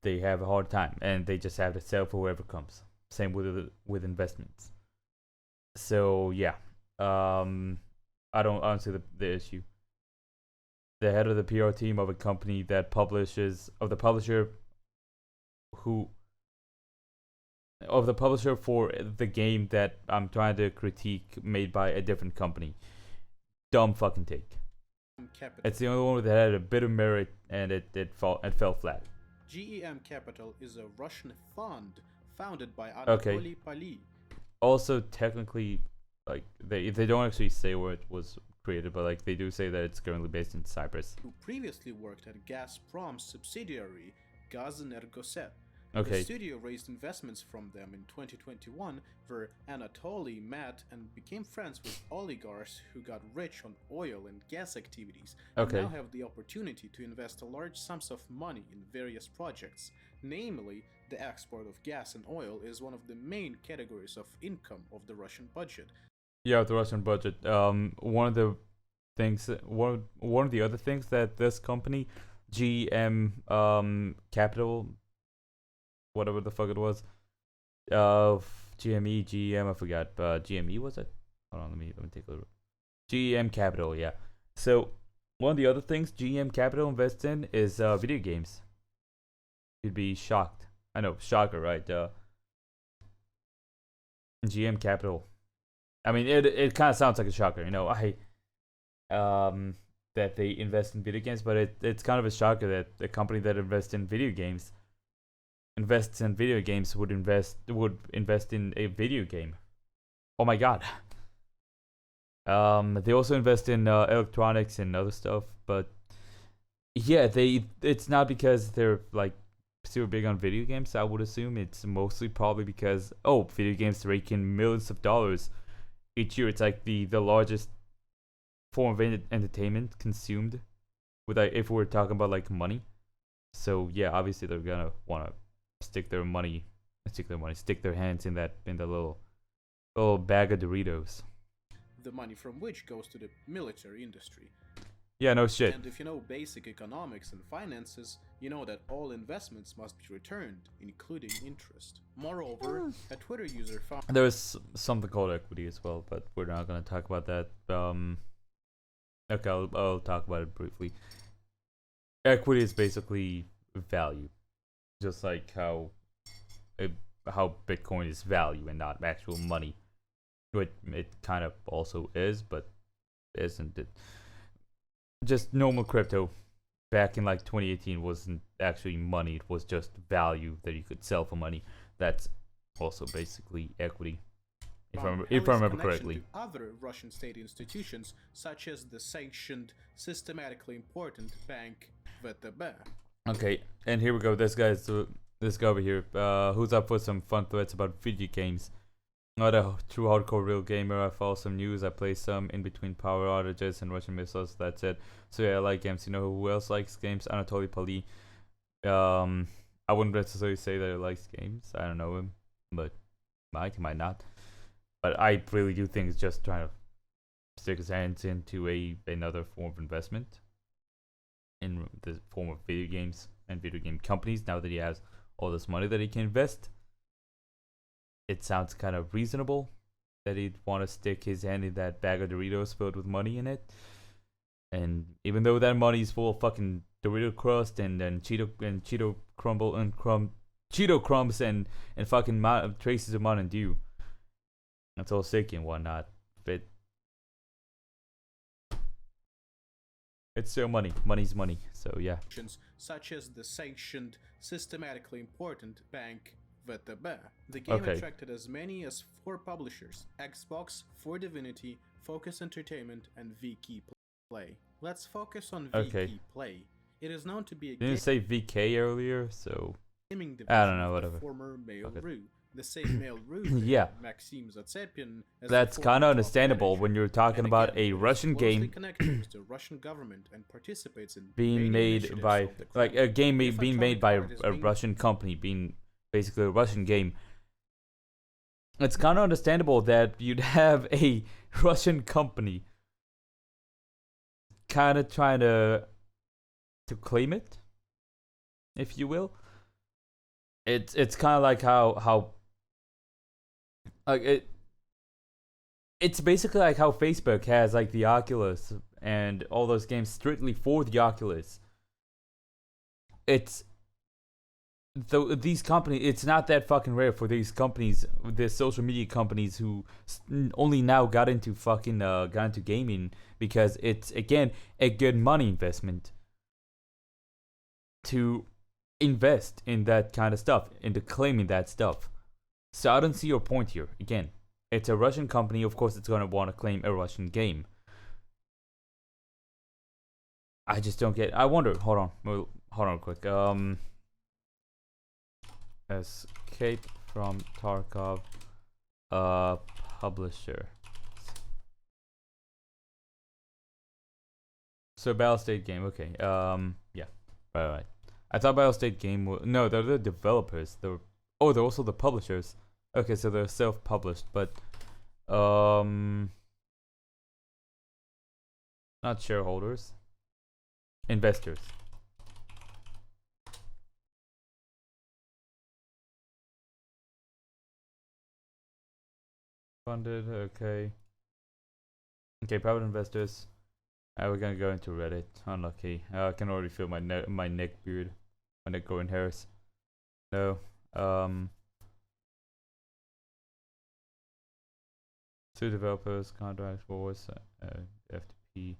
they have a hard time, and they just have to sell for whoever comes. Same with investments. So yeah, I don't see the issue. The head of the PR team of a company that the publisher for the game that I'm trying to critique, made by a different company. Dumb fucking take. Capital. It's the only one that had a bit of merit, and it fell flat. GEM Capital is a Russian fund founded by Anatoly PlEaSe. Also, technically, like they don't actually say where it was created, but like they do say that it's currently based in Cyprus. Who previously worked at Gazprom's subsidiary Gazenergoset. Okay. The studio raised investments from them in 2021, where Anatoly met and became friends with oligarchs who got rich on oil and gas activities, and now have the opportunity to invest large sums of money in various projects. Namely, the export of gas and oil is one of the main categories of income of the Russian budget. Yeah, the Russian budget. One of the other things that this company, GM Capital, whatever the fuck it was, GM, I forgot. GME was it? Hold on, let me take a look. GM Capital, yeah. So one of the other things GM Capital invests in is video games. You'd be shocked. I know, shocker, right? GM Capital. I mean, it kind of sounds like a shocker, you know. That they invest in video games, but it's kind of a shocker that a company that invests in video games would invest in a video game. Oh my god. They also invest in electronics and other stuff, but yeah, it's not because they're like super big on video games. I would assume it's mostly probably because video games rake in millions of dollars each year. It's like the largest form of entertainment consumed, with if we're talking about like money. So yeah, obviously they're gonna wanna stick their hands in the little bag of Doritos. The money from which goes to the military industry. Yeah, no shit. And if you know basic economics and finances, you know that all investments must be returned, including interest. Moreover, a Twitter user found there is something called equity as well, but we're not gonna talk about that. Okay, I'll talk about it briefly. Equity is basically value, just like how Bitcoin is value and not actual money. It kind of also is, but isn't it? Just normal crypto back in like 2018 wasn't actually money. It was just value that you could sell for money. That's also basically equity, if I remember correctly. To other Russian state institutions, such as the sanctioned, systematically important bank VTB. Okay, and here we go. This guy over here, who's up for some fun threats about video games. Not a true hardcore real gamer. I follow some news. I play some in between power outages and Russian missiles. That's it. So yeah, I like games. You know who else likes games? Anatoly PlEaSe. I wouldn't necessarily say that he likes games. I don't know him, but he might not. But I really do think it's just trying to stick his hands into another form of investment in the form of video games and video game companies. Now that he has all this money that he can invest, it sounds kind of reasonable that he'd want to stick his hand in that bag of Doritos filled with money in it. And even though that money is full of fucking Dorito crust and Cheeto crumbs and fucking traces of Mountain Dew, that's all sick and whatnot. But It's still money. Money's money. So yeah. Such as the sanctioned, systematically important bank VTB. The game attracted as many as 4 publishers: Xbox, 4 Divinity, Focus Entertainment, and VK Play. Let's focus on VK Play. It is known to be a Didn't you say VK earlier? So gaming division I don't know. Whatever. Of the former Mail.ru. The same Mail.ru. Yeah. Maxim Zatsepin. That's kind of understandable when you're talking about a Russian game connected to the Russian government and participates in being made by like a game being made by a Russian company, being basically a Russian game. It's kind of understandable that you'd have a Russian company kind of trying to claim it, if you will. It's kind of like how like it's basically like how Facebook has like the Oculus and all those games strictly for the Oculus. It's these companies. It's not that fucking rare for these companies, the social media companies who only now got into gaming because it's again a good money investment to invest in that kind of stuff, into claiming that stuff. So I don't see your point here. Again, it's a Russian company. Of course, it's gonna want to claim a Russian game. I just don't get. I wonder. Hold on, quick. Escape from Tarkov, publisher. So Battlestate game. Okay. Yeah. Right. I thought Battlestate game was no. They're the developers. They're also the publishers. Okay, so they're self-published, but not shareholders, investors. Funded, okay, private investors. We're gonna go into Reddit. Unlucky. I can already feel my neck beard, my neck growing hairs. No. Two developers, contract force, FTP.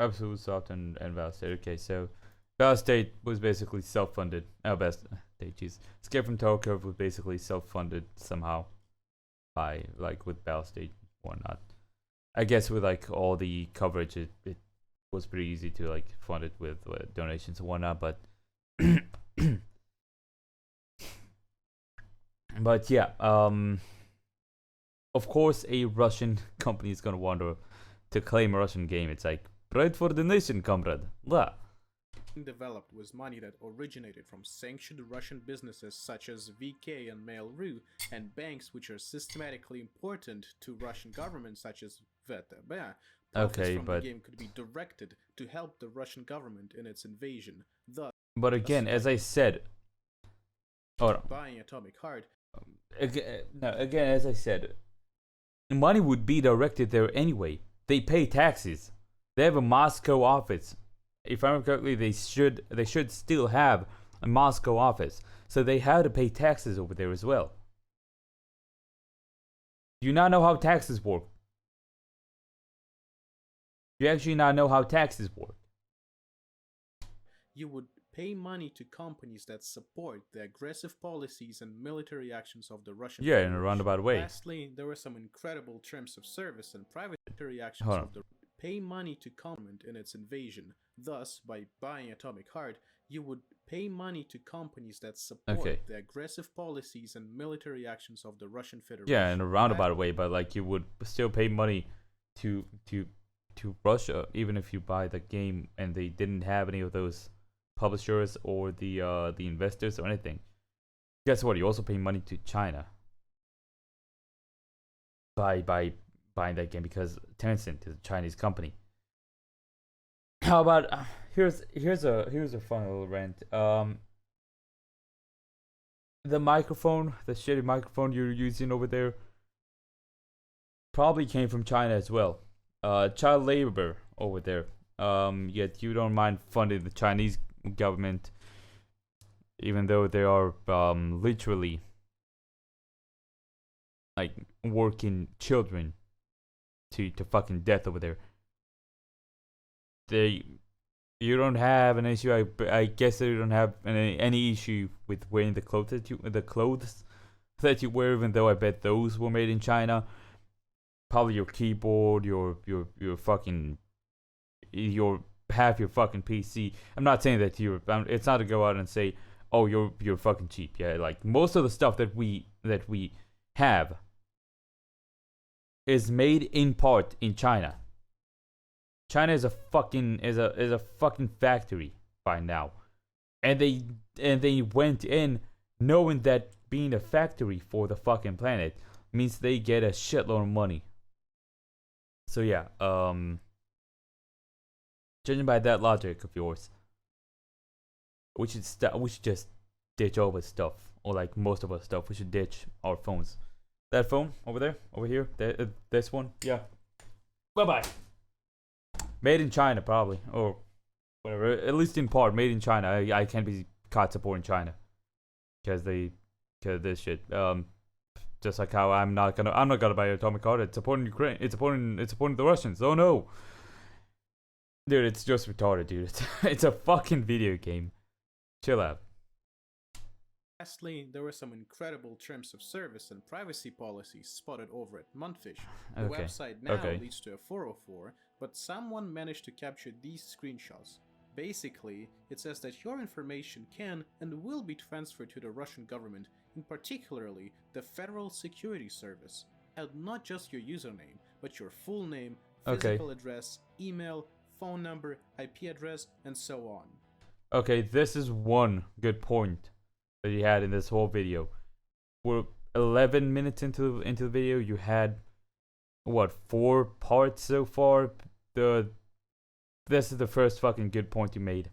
Absolute Soft and Battlestate. Okay, so Battlestate was basically self-funded. Escape from Tarkov was basically self-funded somehow by with Battlestate or not. I guess with all the coverage, it was pretty easy to fund it with donations and whatnot. But but yeah, of course, a Russian company is gonna want to claim a Russian game. It's like pride for the nation, comrade. Blah. Developed was money that originated from sanctioned Russian businesses such as VK and Mail.ru, and banks which are systematically important to Russian government such as VTB. Profits from the game could be directed to help the Russian government in its invasion. But again, as I said, buying AtOMiC HeaRt. Again, as I said, money would be directed there anyway. They pay taxes. They have a Moscow office. If I remember correctly, they should still have a Moscow office. So they have to pay taxes over there as well. Do you not know how taxes work? You actually not know how taxes work. You would pay money to companies that support the aggressive policies and military actions of the Russian Federation. In a roundabout way. Lastly, there were some incredible terms of service and private actions of the pay money to comment in its invasion. Thus, by buying AtOMiC HeaRt, you would pay money to companies that support the aggressive policies and military actions of the Russian Federation. Yeah, in a roundabout way, but you would still pay money to Russia, even if you buy the game and they didn't have any of those publishers or the investors or anything. Guess what? You also pay money to China by buying that game because Tencent is a Chinese company. How about here's a fun little rant. The microphone, the shitty microphone you're using over there, probably came from China as well. Child labor over there. Yet you don't mind funding the Chinese government, even though they are literally working children to fucking death over there. You don't have an issue. I guess you don't have any issue with wearing the clothes that you wear, even though I bet those were made in China. Probably your keyboard, your fucking half your fucking PC. I'm not saying that it's not to go out and say, oh, you're fucking cheap. Yeah, like most of the stuff that we have is made in part in China. China is a fucking factory by now, and they went in knowing that being a factory for the fucking planet means they get a shitload of money. So yeah, judging by that logic of yours, we should just ditch all this stuff, or like most of our stuff. We should ditch our phones. That phone over there, over here, this one, yeah. Bye bye. Made in China, probably, or whatever. At least in part, made in China. I can't be caught supporting China because this shit. Just like how I'm not gonna buy an atomic card. It's supporting Ukraine. It's supporting the Russians. Oh no, dude, it's just retarded, dude. It's a fucking video game. Chill out. Lastly, there were some incredible terms of service and privacy policies spotted over at Montfish. The website now leads to a 404, but someone managed to capture these screenshots. Basically, it says that your information can and will be transferred to the Russian government, in particularly the Federal Security Service, and not just your username, but your full name, physical address, email, phone number, IP address, and so on. Okay, this is one good point that you had in this whole video. We're 11 minutes into the video. You had what, 4 parts so far? This is the first fucking good point you made.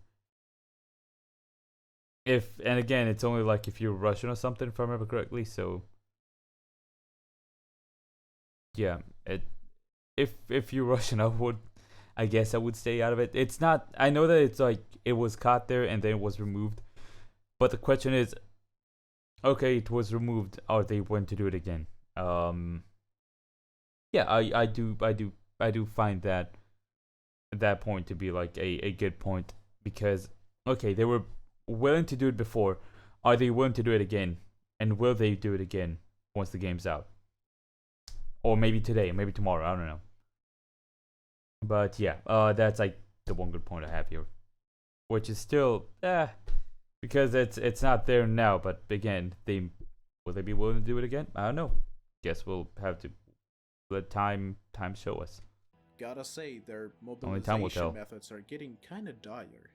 And again, it's only like if you're Russian or something, if I remember correctly. So yeah, if you're Russian, I guess I would stay out of it. It's not. I know that it's like it was caught there and then it was removed, but the question is, okay, it was removed. Are they going to do it again? Yeah, I do find that point to be like a good point, because okay, they were willing to do it before. Are they willing to do it again? And will they do it again once the game's out? Or maybe today, maybe tomorrow, I don't know. But yeah, that's like the one good point I have here, which is still because it's not there now. But again, will they be willing to do it again? I don't know. Guess we'll have to let time show us. Gotta say, their mobilization methods are getting kinda dire.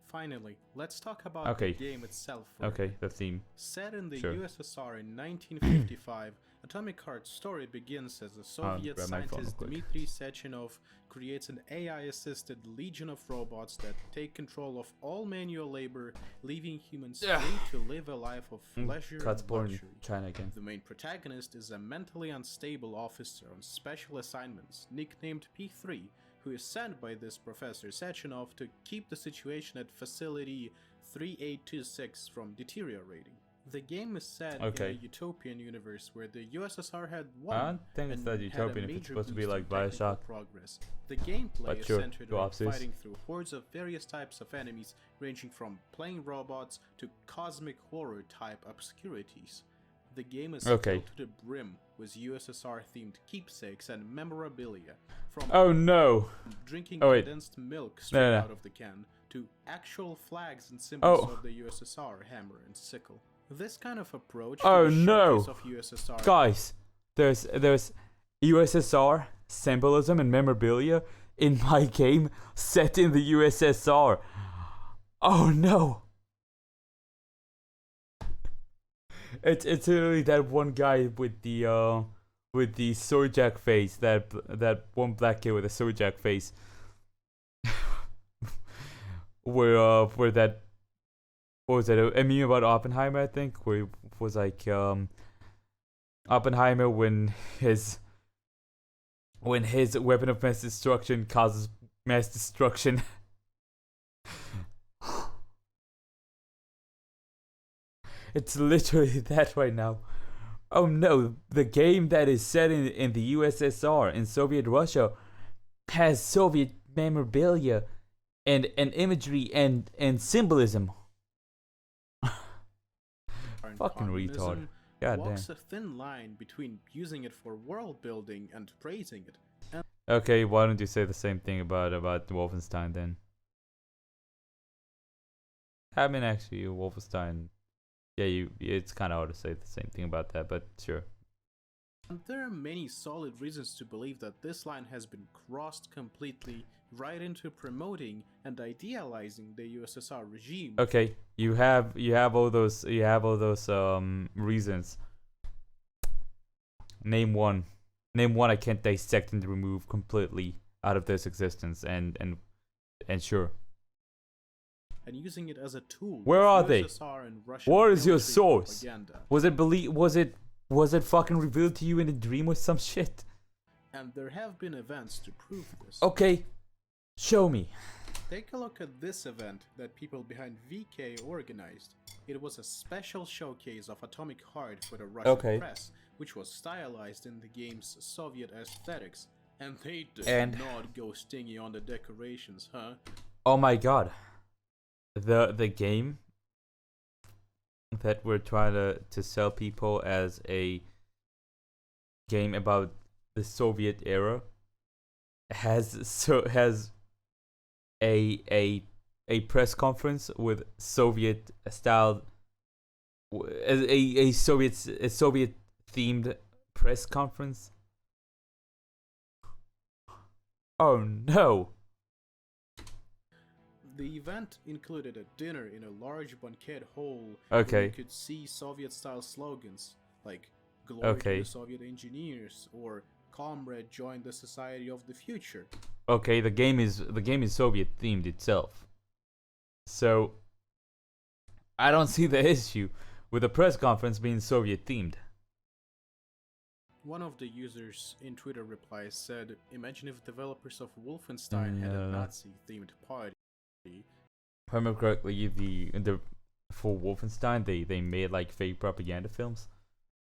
Finally, let's talk about the game itself. The theme. Set in the USSR in 1955, Atomic Heart's story begins as a Soviet scientist Dmitry Sechenov creates an AI-assisted legion of robots that take control of all manual labor, leaving humans free to live a life of pleasure and luxury. The main protagonist is a mentally unstable officer on special assignments, nicknamed P3, who is sent by this Professor Sechenov to keep the situation at Facility 3826 from deteriorating. The game is set in a utopian universe where the USSR had won. I don't think it's that utopian if it's supposed to be like BioShock. Progress. The gameplay is centered on fighting through hordes of various types of enemies, ranging from plain robots to cosmic horror type obscurities. The game is filled to the brim with USSR-themed keepsakes and memorabilia, from drinking condensed milk straight out of the can to actual flags and symbols of the USSR hammer and sickle. This kind of approach to the showcase of USSR... Guys, there's USSR symbolism and memorabilia in my game set in the USSR. Oh no! It's literally that one guy with the Sojak face, that one black kid with a Sojak face, where that, what was it, a meme about Oppenheimer, I think, where it was like Oppenheimer when his weapon of mass destruction causes mass destruction. It's literally that right now. Oh no, the game that is set in the USSR, in Soviet Russia, has Soviet memorabilia and imagery and symbolism. Fucking retard. God walks damn. a thin line between using it for world building and praising it. Okay, why don't you say the same thing about Wolfenstein then? I mean, actually, Wolfenstein. Yeah, it's kind of hard to say the same thing about that, but sure. And there are many solid reasons to believe that this line has been crossed completely right into promoting and idealizing the USSR regime. Okay, you have all those reasons. Name one. Name one I can't dissect and remove completely out of this existence and sure. And using it as a tool. Where are they? What is your source? Propaganda. Was it fucking revealed to you in a dream or some shit? And there have been events to prove this. Okay, show me. Take a look at this event that people behind VK organized. It was a special showcase of AtOMiC HeaRt for the Russian press, which was stylized in the game's Soviet aesthetics. And they did not go stingy on the decorations, huh? Oh my god. The game that we're trying to sell people as a game about the Soviet era has a press conference with Soviet style, a Soviet themed press conference. Oh no. The event included a dinner in a large banquet hall where you could see Soviet-style slogans like "Glory to the Soviet engineers" or "Comrade, join the society of the future." Okay, the game is Soviet themed itself, so I don't see the issue with the press conference being Soviet themed. One of the users in Twitter replies said, "Imagine if developers of Wolfenstein had a Nazi-themed party." If I remember correctly, the for Wolfenstein they made like fake propaganda films.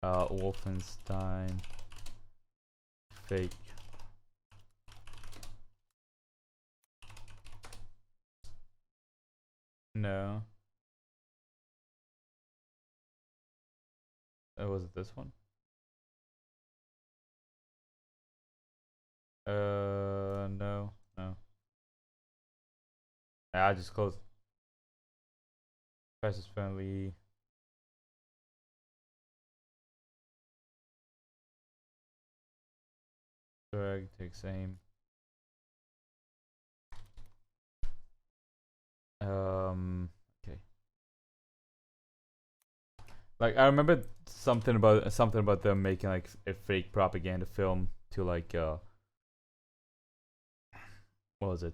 Wolfenstein fake. No. Was it this one? No. I just closed. Price is friendly. Drag, takes aim. Okay. Like I remember something about them making like a fake propaganda film to like what was it?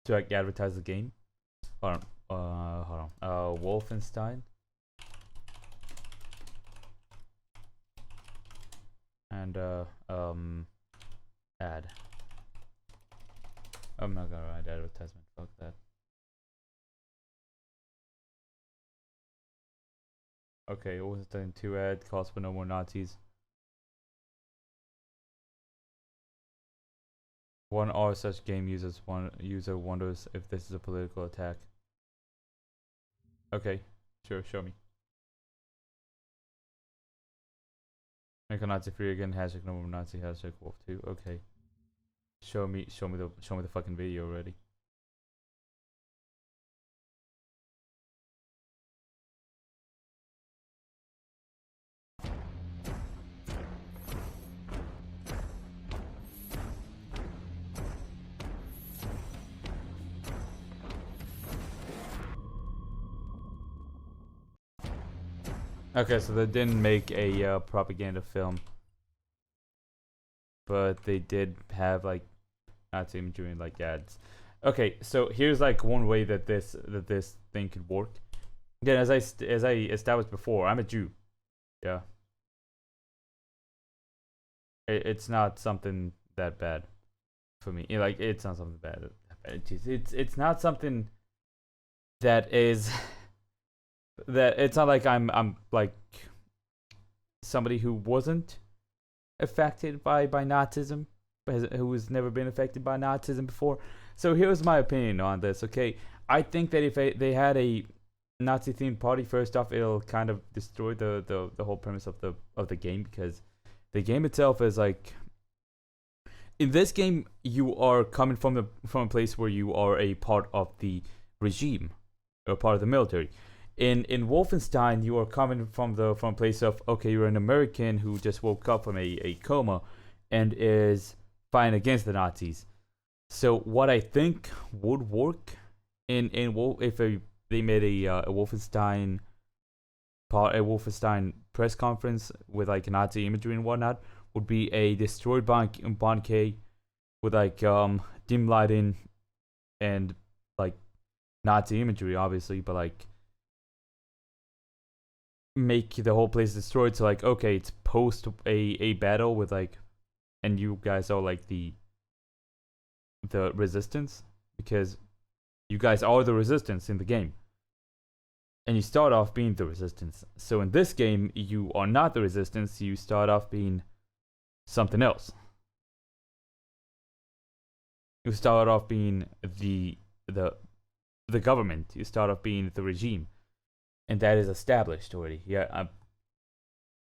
To like advertise the game. Hold on. Wolfenstein. And ad. I'm not gonna write advertisement. Fuck that. Okay, Wolfenstein 2 ad calls for no more Nazis. 1R such game user wonders if this is a political attack. Okay, sure, show me. Make a Nazi free again. Hashtag no more Nazi. Hashtag Wolf 2. Okay. Show me the fucking video already. Okay, so they didn't make a propaganda film, but they did have like Nazi imagery and like ads. Okay, so here's like one way that this thing could work. Again, as I established before, I'm a Jew. Yeah. It's not something that bad for me. Like it's not something bad. It's not something that is that it's not like I'm like somebody who wasn't affected by Nazism, who has never been affected by Nazism before. So here's my opinion on this. Okay, I think that if they had a Nazi themed party, first off, it'll kind of destroy the whole premise of the game, because the game itself is like, in this game you are coming from a place where you are a part of the regime, or part of the military. In Wolfenstein, you are coming from a place of, okay, you're an American who just woke up from a coma and is fighting against the Nazis. So what I think would work if they made a Wolfenstein press conference with like Nazi imagery and whatnot, would be a destroyed Bon K with like dim lighting and like Nazi imagery, obviously, but like make the whole place destroyed. So like, okay, it's post a battle with like, and you guys are like the resistance, because you guys are the resistance in the game, and you start off being the resistance. So in this game, you are not the resistance, you start off being something else. You start off being the government, you start off being the regime, and that is established already. Yeah,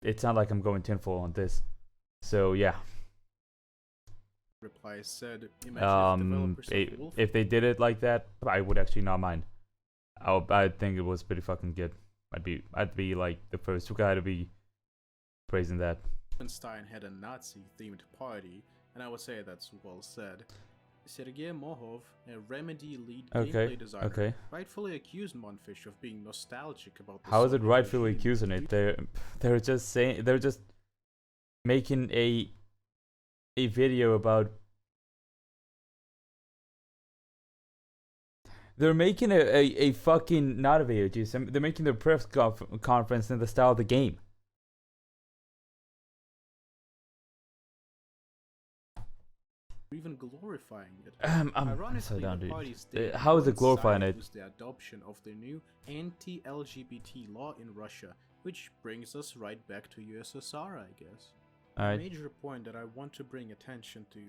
it's not like I'm going tinfoil on this. So yeah. Reply said, if they did it like that, I would actually not mind. I'd think it was pretty fucking good. I'd be like the first guy to be praising that. Wolfenstein had a Nazi-themed party, and I would say that's well said. Sergei Mohov, a Remedy lead gameplay designer, rightfully accused Monfish of being nostalgic about the How is it rightfully accusing it? They're just making a video about. They're making a fucking, not a video, geez, they're making their press conference in the style of the game. Even glorifying it. Ironically, how is it glorifying it? Was the adoption of the new anti-LGBT law in Russia, which brings us right back to USSR, I guess. A major point that I want to bring attention to,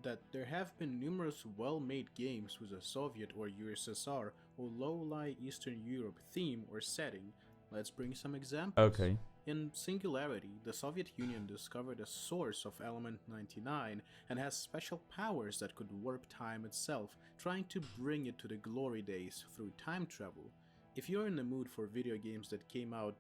that there have been numerous well-made games with a Soviet or USSR or low-lying Eastern Europe theme or setting. Let's bring some examples. Okay. In Singularity, the Soviet Union discovered a source of element 99 and has special powers that could warp time itself, trying to bring it to the glory days through time travel. If you're in the mood for video games that came out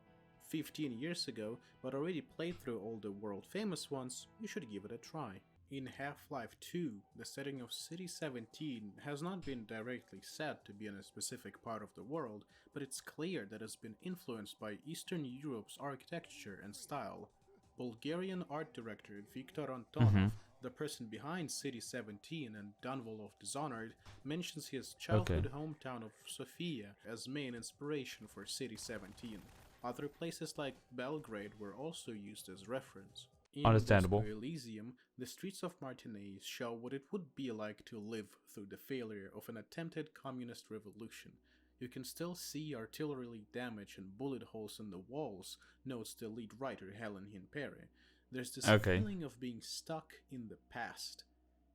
15 years ago but already played through all the world-famous ones, you should give it a try. In Half-Life 2, the setting of City 17 has not been directly said to be in a specific part of the world, but it's clear that it's been influenced by Eastern Europe's architecture and style. Bulgarian art director Viktor Antonov, the person behind City 17 and Dunwall of Dishonored, mentions his childhood hometown of Sofia as main inspiration for City 17. Other places like Belgrade were also used as reference. Understandable. In Elysium, the streets of Martinez show what it would be like to live through the failure of an attempted communist revolution. You can still see artillery damage and bullet holes in the walls, notes the lead writer Helen Hinpere. There's this feeling of being stuck in the past.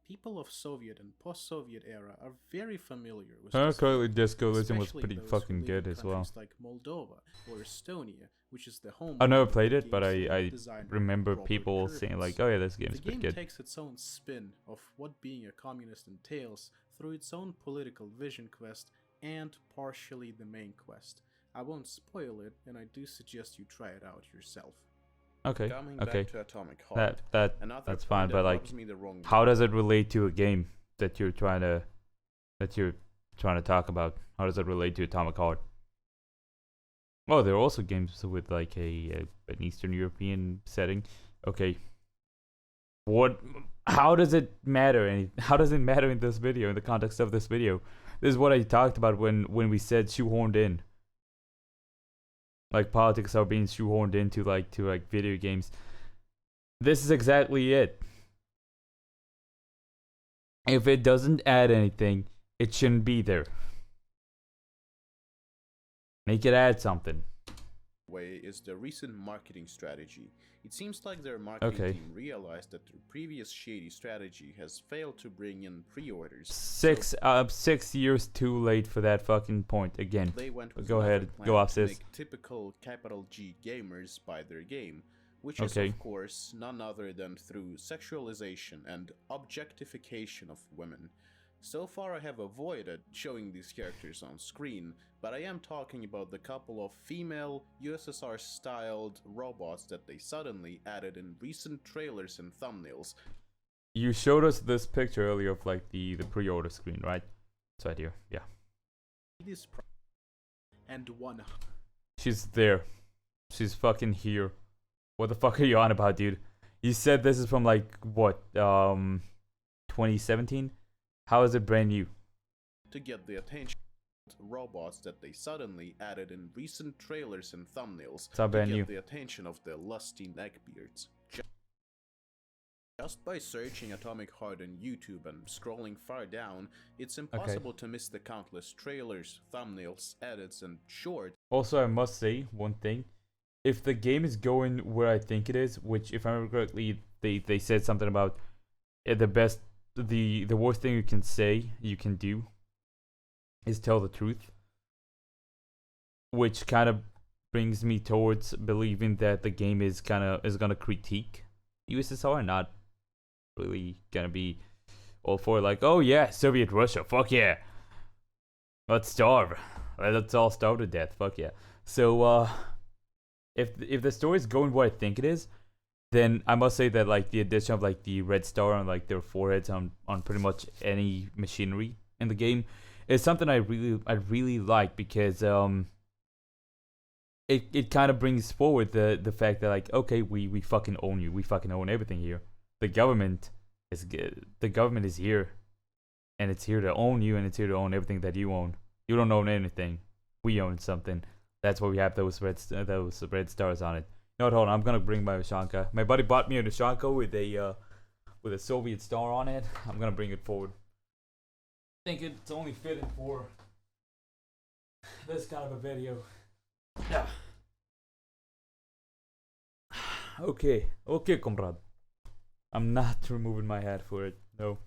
People of Soviet and post-Soviet era are very familiar with Disco Elysium was pretty fucking good as well. Like Moldova or Estonia, which is the home. I never played it, but I remember people saying like, "Oh yeah, this game is pretty good." The game takes its own spin of what being a communist entails through its own political vision quest and partially the main quest. I won't spoil it, and I do suggest you try it out yourself. Okay. Back to AtOMiC HeaRt. That's fine, but like, how does it relate to a game that you're trying to talk about? How does it relate to AtOMiC HeaRt? Oh, there are also games with like an Eastern European setting. Okay. How does it matter? How does it matter in this video? In the context of this video, this is what I talked about when we said shoehorned in. Like politics are being shoehorned into like video games. This is exactly it. If it doesn't add anything, it shouldn't be there. Make it add something. way is the recent marketing strategy. It seems like their marketing team realized that their previous shady strategy has failed to bring in pre-orders. 6 years too late for that fucking point again. They went with go ahead, go off, sis. Make typical capital G gamers buy their game, which is of course none other than through sexualization and objectification of women. So far I have avoided showing these characters on screen, but I am talking about the couple of female USSR-styled robots that they suddenly added in recent trailers and thumbnails. You showed us this picture earlier of like the pre-order screen, right? It's right here, yeah. And one. She's there. She's fucking here. What the fuck are you on about, dude? You said this is from like, what, 2017? How is it brand new? To get the attention of robots that they suddenly added in recent trailers and thumbnails. It's not brand new. The attention of the lusty neckbeards. Just by searching AtOMiC HeaRt on YouTube and scrolling far down, it's impossible to miss the countless trailers, thumbnails, edits, and shorts. Also, I must say one thing. If the game is going where I think it is, which if I remember correctly, they said something about the worst thing you can say, you can do, is tell the truth. Which kind of brings me towards believing that the game is gonna critique USSR, not really gonna be all for like, oh yeah, Soviet Russia, fuck yeah, let's starve, let's all starve to death, fuck yeah. So if the story is going where I think it is, then I must say that like the addition of like the red star on like their foreheads on pretty much any machinery in the game is something I really like, because it kind of brings forward the fact that like, okay, we fucking own you, we fucking own everything here. The government is here, and it's here to own you, and it's here to own everything that you own. You don't own anything. We own something. That's why we have those red stars on it. No, hold on. I'm gonna bring my Ushanka. My buddy bought me a Ushanka with a Soviet star on it. I'm gonna bring it forward. I think it's only fitting for this kind of a video. Yeah. Okay, comrade. I'm not removing my hat for it. No,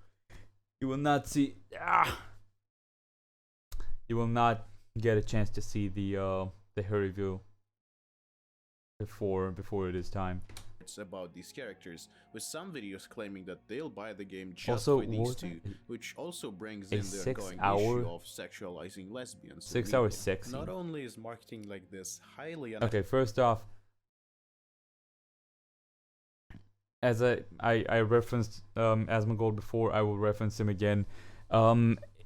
you will not see. You will not get a chance to see the hair review before it is time. It's about these characters, with some videos claiming that they'll buy the game just for these two, which also brings in the ongoing issue of sexualizing lesbians. 6 hours sexy. Not only is marketing like this highly okay, first off, as I referenced Asmongold before, I will reference him again.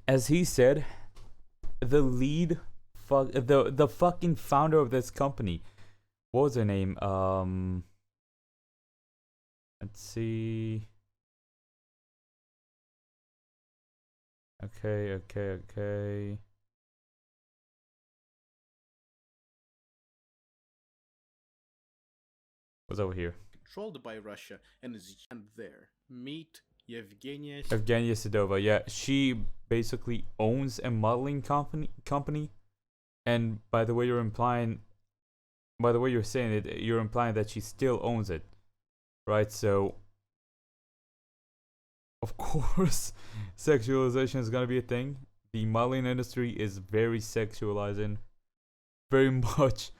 As he said, the lead the fucking founder of this company, what was her name? Let's see. Okay. What's over here? Controlled by Russia and is there. Meet Yevgenia Sidova. Yeah, she basically owns a modeling company. And by the way you're saying it, you're implying that she still owns it, right? So, of course, sexualization is gonna be a thing. The modeling industry is very sexualizing, very much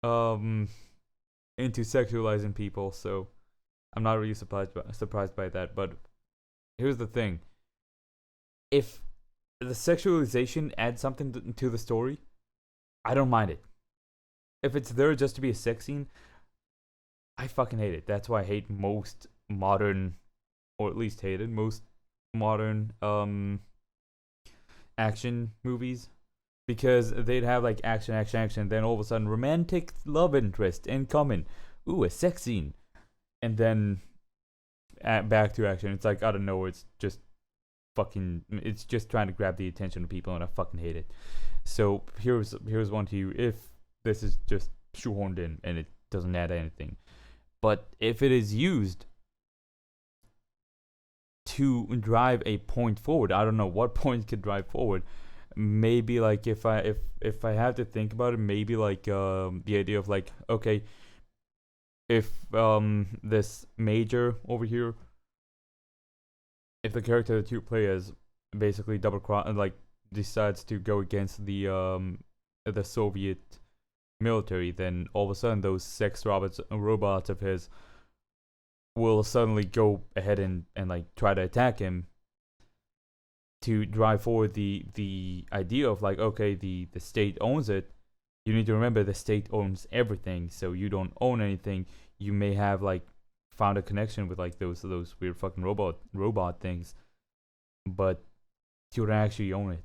into sexualizing people. So, I'm not really surprised by that. But here's the thing: if the sexualization adds something to the story, I don't mind it. If it's there just to be a sex scene, I fucking hate it. That's why I hate most modern, or at least hated most modern action movies, because they'd have like action, then all of a sudden romantic love interest incoming. Ooh, a sex scene, and then back to action. It's like, I don't know. It's just trying to grab the attention of people, and I fucking hate it. So here's one to you. If this is just shoehorned in and it doesn't add anything, but if it is used to drive a point forward, I don't know what point could drive forward, maybe like if I have to think about it, maybe like the idea of like, okay, if this major over here, if the character that you play as basically double cross, like decides to go against the Soviet military, then all of a sudden those sex robots of his will suddenly go ahead and like try to attack him, to drive forward the idea of like, okay, the state owns it. You need to remember the state owns everything, so you don't own anything. You may have like found a connection with like those weird fucking robot things, but you don't actually own it.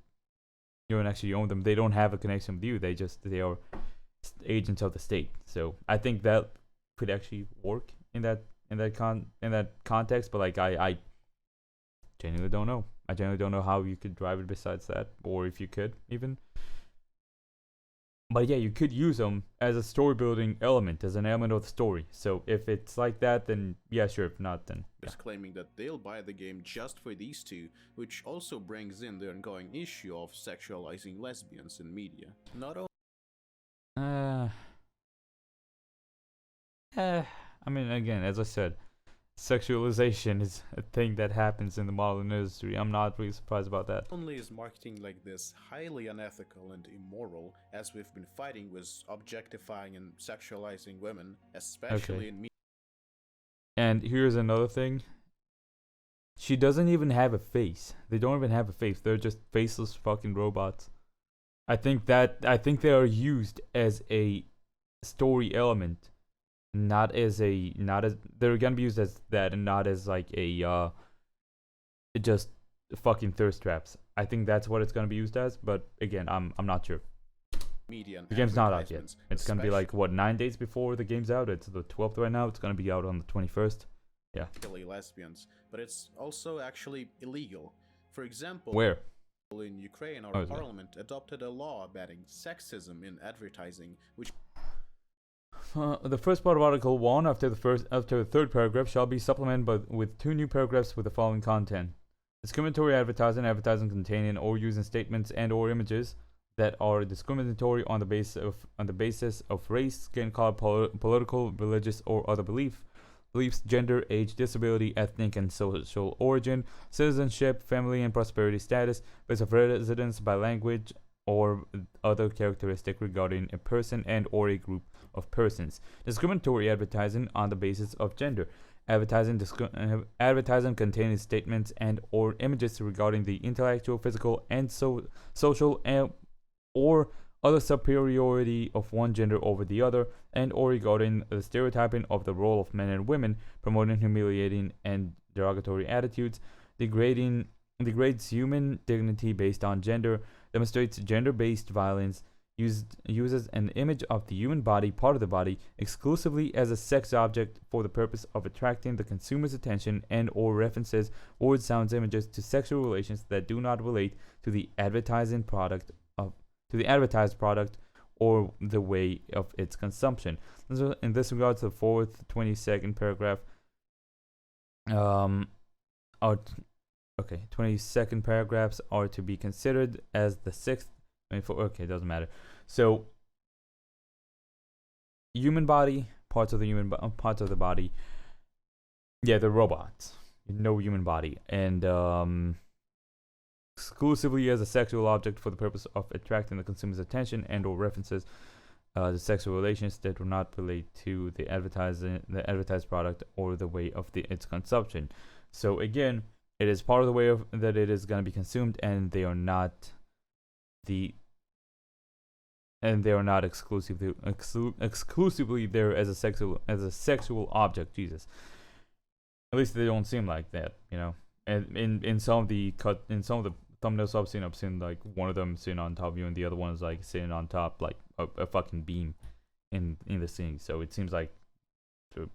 You don't actually own them. They don't have a connection with you. They are agents of the state. So I think that could actually work in that context. But like I genuinely don't know. I genuinely don't know how you could drive it besides that, or if you could even. But yeah, you could use them as a story building element, as an element of the story. So if it's like that, then yeah, sure. If not, then yeah. Claiming that they'll buy the game just for these two, which also brings in the ongoing issue of sexualizing lesbians in media. Not only I mean, again, as I said, sexualization is a thing that happens in the modern industry. I'm not really surprised about that. Only is marketing like this highly unethical and immoral, as we've been fighting with objectifying and sexualizing women, especially in media. And here's another thing. She doesn't even have a face. They don't even have a face. They're just faceless fucking robots. I think they are used as a story element. Not as they're gonna be used as that, and not as like a just fucking thirst traps. I think that's what it's gonna be used as, but again, I'm not sure. Media the game's not out yet. It's gonna be like what, 9 days before the game's out. It's the 12th right now. It's gonna be out on the 21st. Yeah. Lesbians, but it's also actually illegal. For example, where in Ukraine, our parliament adopted a law banning sexism in advertising, which. The first part of Article 1 after the third paragraph shall be supplemented with 2 new paragraphs with the following content. Discriminatory advertising containing or using statements and or images that are discriminatory on the basis of race, skin color, political, religious, or other beliefs, gender, age, disability, ethnic and social origin, citizenship, family and prosperity status, place of residence, by language, or other characteristic regarding a person and or a group of persons. Discriminatory advertising on the basis of gender. Advertising containing statements and or images regarding the intellectual, physical, and social or other superiority of one gender over the other, and or regarding the stereotyping of the role of men and women, promoting humiliating and derogatory attitudes, degrades human dignity based on gender, demonstrates gender-based violence, uses an image of the human body, part of the body, exclusively as a sex object for the purpose of attracting the consumer's attention, and or references words, sounds, images to sexual relations that do not relate to the advertised product or the way of its consumption. So in this regard to the fourth 22nd paragraph, 22nd paragraphs are to be considered as the sixth. Okay, doesn't matter. So, human body, parts of the body. Yeah, they're robots. No human body, and exclusively as a sexual object for the purpose of attracting the consumer's attention and or references the sexual relations that do not relate to the advertised product or the way of its consumption. So again, it is part of the way of that it is going to be consumed, and they are not exclusively there as a sexual object. Jesus, at least they don't seem like that, you know. And in some of the thumbnails I've seen like one of them sitting on top of you, and the other one is like sitting on top like a fucking beam in the scene. So it seems like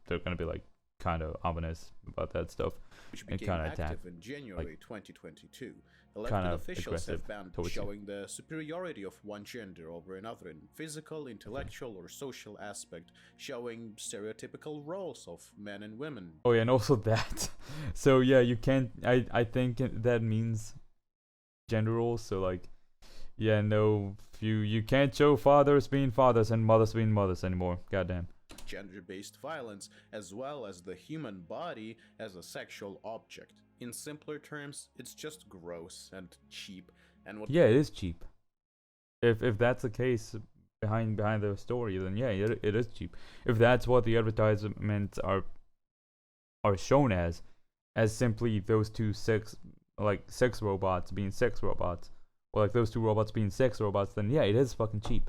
they're gonna be like kind of ominous about that stuff, which became active in January 2022. Elected officials have banned showing the superiority of one gender over another in physical, intellectual, or social aspect, showing stereotypical roles of men and women. Oh yeah, and also that. So yeah, you can't. I think that means gender roles. So like, Yeah, no, you can't show fathers being fathers and mothers being mothers anymore. Goddamn. Gender-based violence, as well as the human body as a sexual object. In simpler terms, it's just gross and cheap. And what? Yeah, it is cheap. If that's the case behind the story, then yeah, it is cheap. If that's what the advertisements are shown as simply those two sex robots being sex robots, or like those two robots being sex robots, then yeah, it is fucking cheap.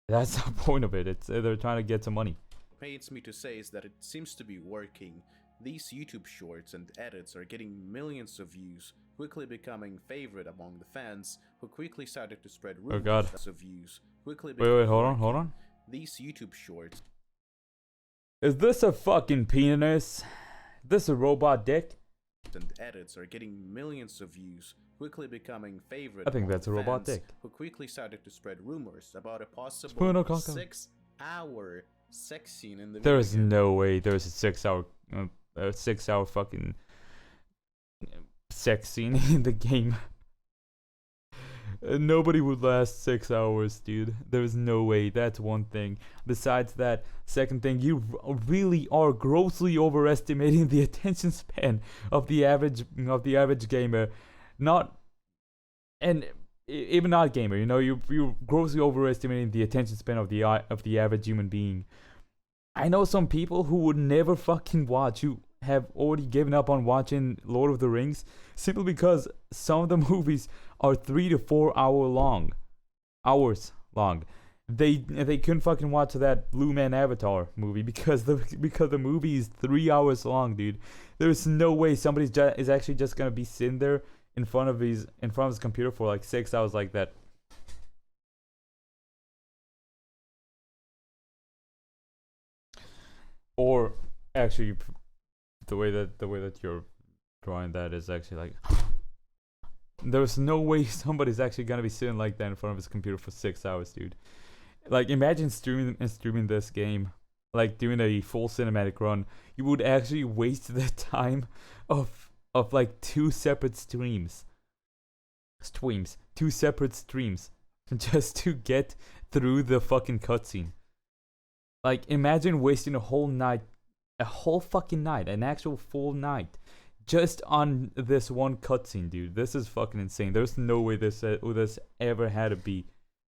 That's the point of it. They're trying to get some money. Pains me to say is that it seems to be working. These YouTube shorts and edits are getting millions of views, quickly becoming favorite among the fans, who quickly started to spread rumors of views. Wait, hold on. These YouTube shorts. Is this a fucking penis? This a robot dick? And edits are getting millions of views, quickly becoming favorite. I think that's a robot dick. Who quickly started to spread rumors about a possible 6-hour sex scene in the video. There is no way there's a 6-hour fucking sex scene in the game. Nobody would last 6 hours, dude. There's no way. That's one thing. Besides that, second thing, you really are grossly overestimating the attention span of the average gamer. Even not gamer. You know, you're grossly overestimating the attention span of the average human being. I know some people who would never fucking watch, who have already given up on watching Lord of the Rings simply because some of the movies are 3 to 4 hours long. They couldn't fucking watch that Blue Man Avatar movie because the movie is 3 hours long, dude. There's no way somebody is actually just gonna be sitting there in front of his computer for like 6 hours like that. Or actually, the way that you're drawing that is actually like, there's no way somebody's actually gonna be sitting like that in front of his computer for 6 hours, dude. Like, imagine streaming this game, like doing a full cinematic run. You would actually waste the time of like two separate streams, just to get through the fucking cutscene. Like, imagine wasting a whole fucking night, an actual full night, just on this one cutscene, dude. This is fucking insane. There's no way this ever had to be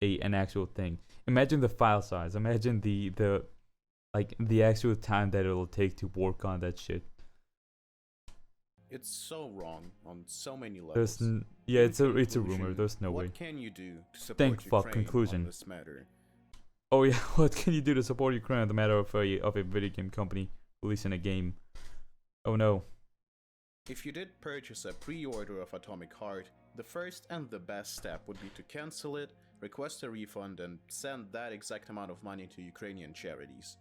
an actual thing. Imagine the file size. Imagine the actual time that it'll take to work on that shit. It's so wrong on so many levels. It's a rumor. There's no way. What can you do to support Ukraine on this matter? Oh yeah, what can you do to support Ukraine on the matter of a video game company releasing a game? Oh no. If you did purchase a pre-order of AtOMiC HeaRt, the first and the best step would be to cancel it, request a refund, and send that exact amount of money to Ukrainian charities.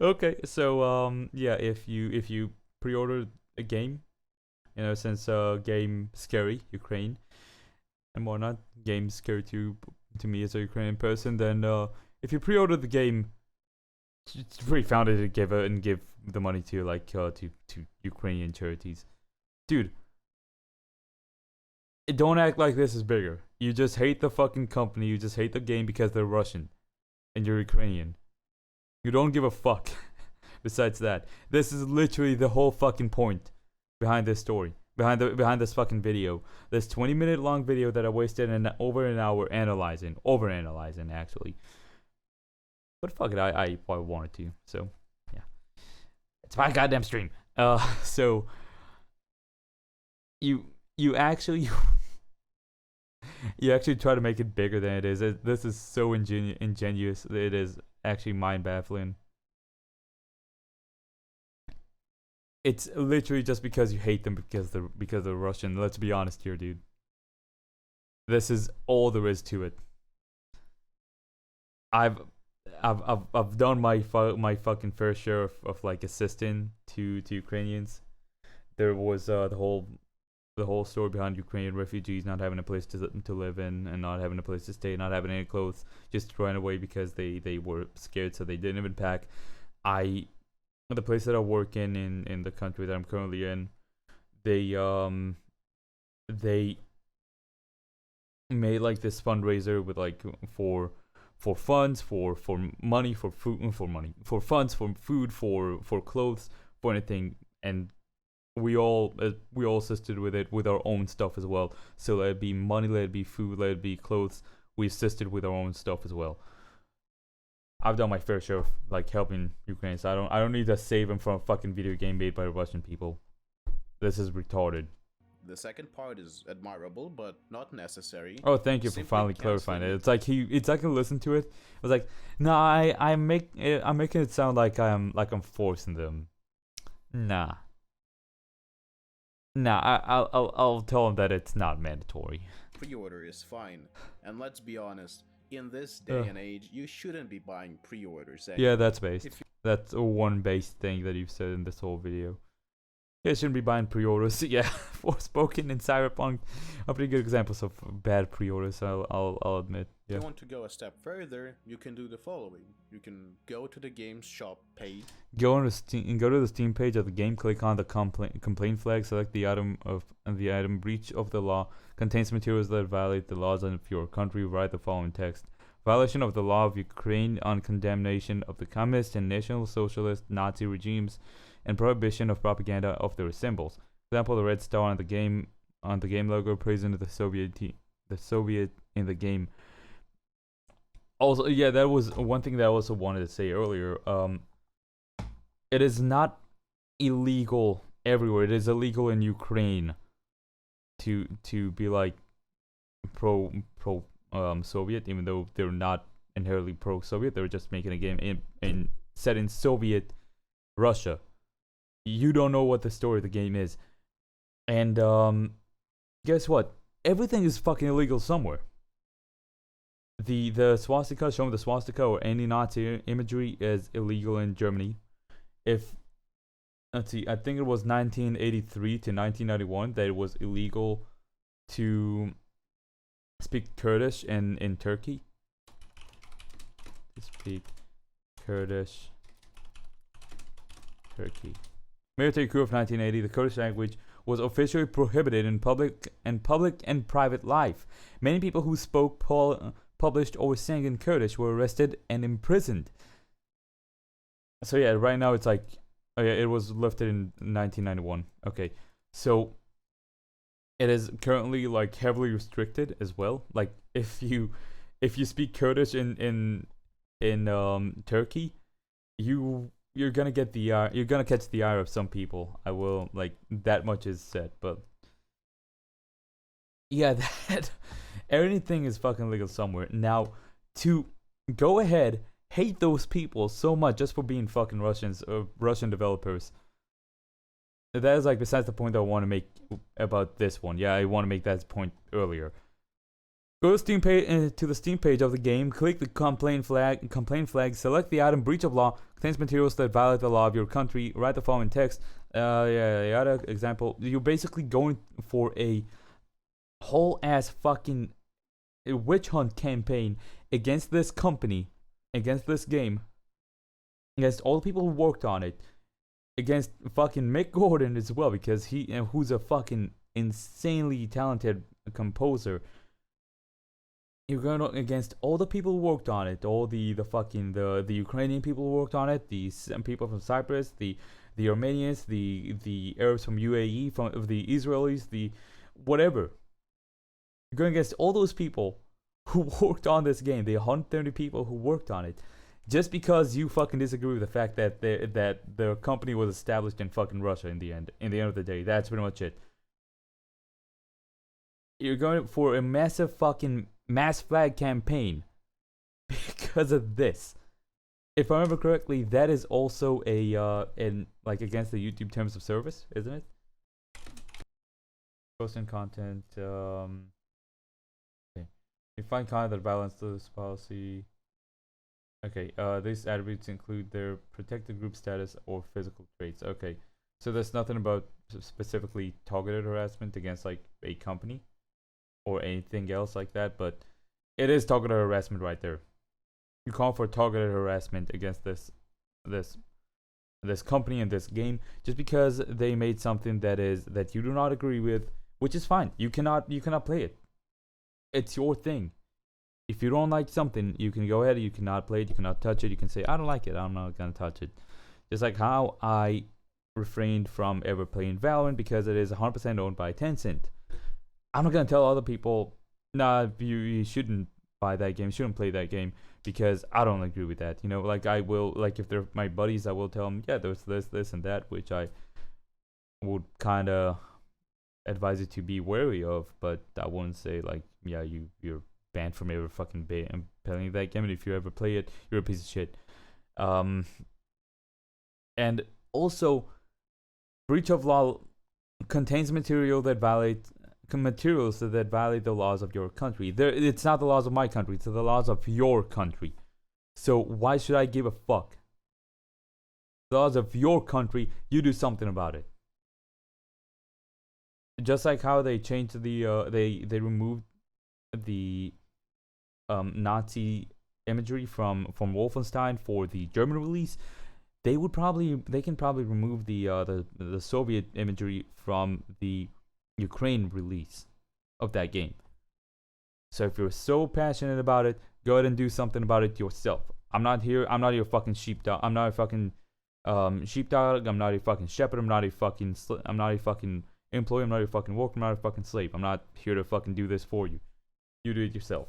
Okay, so yeah, if you pre-order a game, you know, since game scary Ukraine and whatnot, game scary to me as a Ukrainian person, then if you pre-order the game, it's pretty founded to give the money to to Ukrainian charities. Dude, don't act like this is bigger. You just hate the fucking company, you just hate the game because they're Russian and you're Ukrainian. You don't give a fuck. Besides that, this is literally the whole fucking point behind this story. Behind this fucking video. This 20-minute long video that I wasted over an hour overanalyzing actually. But fuck it, I probably wanted to. So yeah, it's my goddamn stream. So you actually try to make it bigger than it is. This is so ingenious. It is actually mind baffling. It's literally just because you hate them because they're Russian. Let's be honest here, dude. This is all there is to it. I've done my fucking fair share of like assisting to Ukrainians. There was the whole story behind Ukrainian refugees not having a place to live in and not having a place to stay, not having any clothes, just running away because they were scared, so they didn't even pack. The place that I work in the country that I'm currently in, they made like this fundraiser with like for funds, for money, for food, for funds, for food, for clothes, for anything, and we all assisted with it with our own stuff as well. So let it be money, let it be food, let it be clothes. We assisted with our own stuff as well. I've done my fair share of like helping Ukraine, so I don't need to save them from a fucking video game made by Russian people. This is retarded. The second part is admirable, but not necessary. Oh, thank you for finally clarifying it. It's like I listened to it. I was like, no, I'm making it sound like I'm forcing them. Nah, I'll tell them that it's not mandatory. Pre-order is fine, and let's be honest. In this day and age, you shouldn't be buying pre-orders. Anyway. Yeah, that's based. That's a one based thing that you've said in this whole video. Yeah, shouldn't be buying pre-orders. Yeah, Forspoken and Cyberpunk are pretty good examples of bad pre-orders. I'll admit. Yeah. If you want to go a step further, you can do the following. You can go to the game's shop page. Go to the Steam page of the game. Click on the complaint flag. Select the item breach of the law contains materials that violate the laws of your country. Write the following text: violation of the law of Ukraine on condemnation of the communist and National Socialist Nazi regimes, and prohibition of propaganda of their symbols. For example, the red star on the game logo praising the Soviet in the game. Also, yeah, that was one thing that I also wanted to say earlier. It is not illegal everywhere. It is illegal in Ukraine to be like pro Soviet, even though they're not inherently pro Soviet. They're just making a game set in Soviet Russia. You don't know what the story of the game is. And guess what? Everything is fucking illegal somewhere. The swastika, showing the swastika or any Nazi imagery is illegal in Germany. Let's see, I think it was 1983 to 1991 that it was illegal to speak Kurdish in Turkey. To speak Kurdish, Turkey. Military coup of 1980, the Kurdish language was officially prohibited in public and private life. Many people who spoke, published, or sang in Kurdish were arrested and imprisoned. So yeah, right now it's like, oh yeah, it was lifted in 1991. Okay, so it is currently like heavily restricted as well. Like if you speak Kurdish in Turkey, you're gonna get you're gonna catch the eye of some people. I will, like, that much is said. But yeah, that everything is fucking legal somewhere. Now, to go ahead, hate those people so much just for being fucking Russians or Russian developers, that is like besides the point that I want to make about this one. Yeah, I want to make that point earlier. Go to Steam to the Steam page of the game. Click the complaint flag. Select the item breach of law contains materials that violate the law of your country. Write the following text. Example. You're basically going for a whole ass fucking witch hunt campaign against this company, against this game, against all the people who worked on it, against fucking Mick Gordon as well, because who's a fucking insanely talented composer. You're going against all the people who worked on it, all the Ukrainian people who worked on it, the people from Cyprus, the Armenians, the Arabs from UAE, from the Israelis, the whatever. You're going against all those people who worked on this game, the 130 people who worked on it, just because you fucking disagree with the fact that the company was established in fucking Russia in the end of the day. That's pretty much it. You're going for a massive fucking mass flag campaign because of this. If I remember correctly, that is also like against the YouTube terms of service, isn't it? Posting content. Okay. You find content that violates this policy. Okay. These attributes include their protected group status or physical traits. Okay. So there's nothing about specifically targeted harassment against like a company or anything else like that, but it is targeted harassment right there. You call for targeted harassment against this company and this game just because they made something that you do not agree with, which is fine. You cannot play it. it's your thing. If you don't like something, you can go ahead. You cannot play it. You cannot touch it. You can say, I don't like it. I'm not gonna touch it. Just like how I refrained from ever playing Valorant because it is 100% owned by Tencent. I'm not gonna tell other people, nah, you shouldn't buy that game, shouldn't play that game, because I don't agree with that. You know, like I will, like if they're my buddies, I will tell them, yeah, there's this, and that, which I would kind of advise you to be wary of, but I wouldn't say like, yeah, you're banned from ever fucking playing that game, and if you ever play it, you're a piece of shit. And also, breach of law contains materials that violate the laws of your country. It's not the laws of my country, it's the laws of your country. So why should I give a fuck? The laws of your country, you do something about it. Just like how they changed they removed the Nazi imagery from Wolfenstein for the German release. They can probably remove the Soviet imagery from the Ukraine release of that game. So if you're so passionate about it, go ahead and do something about it yourself. I'm not your fucking sheepdog. I'm not a fucking sheepdog. I'm not a fucking shepherd. I'm not a fucking employee. I'm not a fucking worker. I'm not a fucking slave. I'm not here to fucking do this for you. You do it yourself.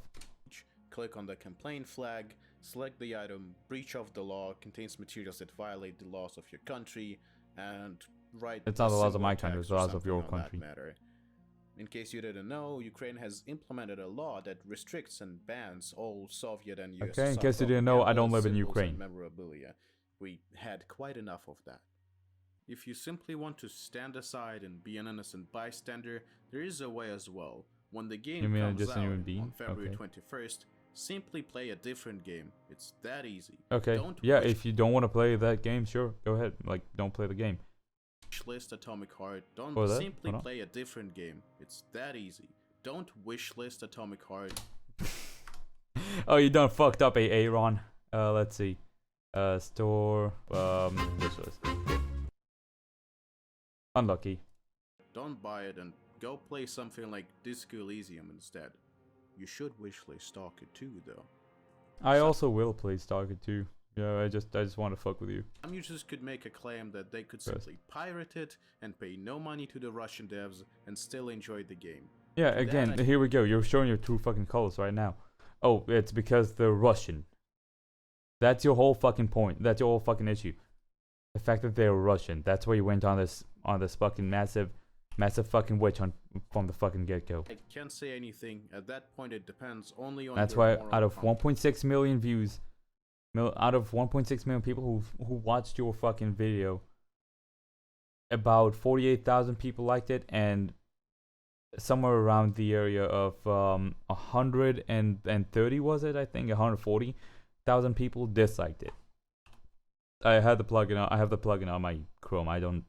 Click on the complaint flag. Select the item breach of the law contains materials that violate the laws of your country, and write. It's not the laws of my country, it's the laws of your country. In case you didn't know, Ukraine has implemented a law that restricts and bans all Soviet and US. Okay, in case you didn't know, I don't live in Ukraine. Memorabilia. We had quite enough of that. If you simply want to stand aside and be an innocent bystander, there is a way as well. When the game comes out on February 21st, simply play a different game. It's that easy. Okay. If you don't want to play that game, sure, go ahead. Like, don't play the game. Wishlist AtOMiC HeaRt. Don't simply play a different game. It's that easy. Don't wishlist AtOMiC HeaRt. Oh, you done fucked up, Aaron. Let's see. Store. Wishlist. Unlucky. Don't buy it and go play something like Disco Elysium instead. You should wishlist Stalker 2 though. I also will play Stalker 2. Yeah, I just want to fuck with you. Some users could make a claim that they could simply pirate it and pay no money to the Russian devs and still enjoy the game. Yeah, again, here we go. You're showing your true fucking colors right now. Oh, it's because they're Russian. That's your whole fucking point. That's your whole fucking issue. The fact that they're Russian. That's why you went on this fucking massive fucking witch hunt from the fucking get-go. I can't say anything. At that point, it depends only on. That's why out of 1.6 million views, out of 1.6 million people who watched your fucking video, about 48,000 people liked it, and somewhere around the area of 130 was it? I think 140,000 people disliked it. I have the plugin on my Chrome. I'm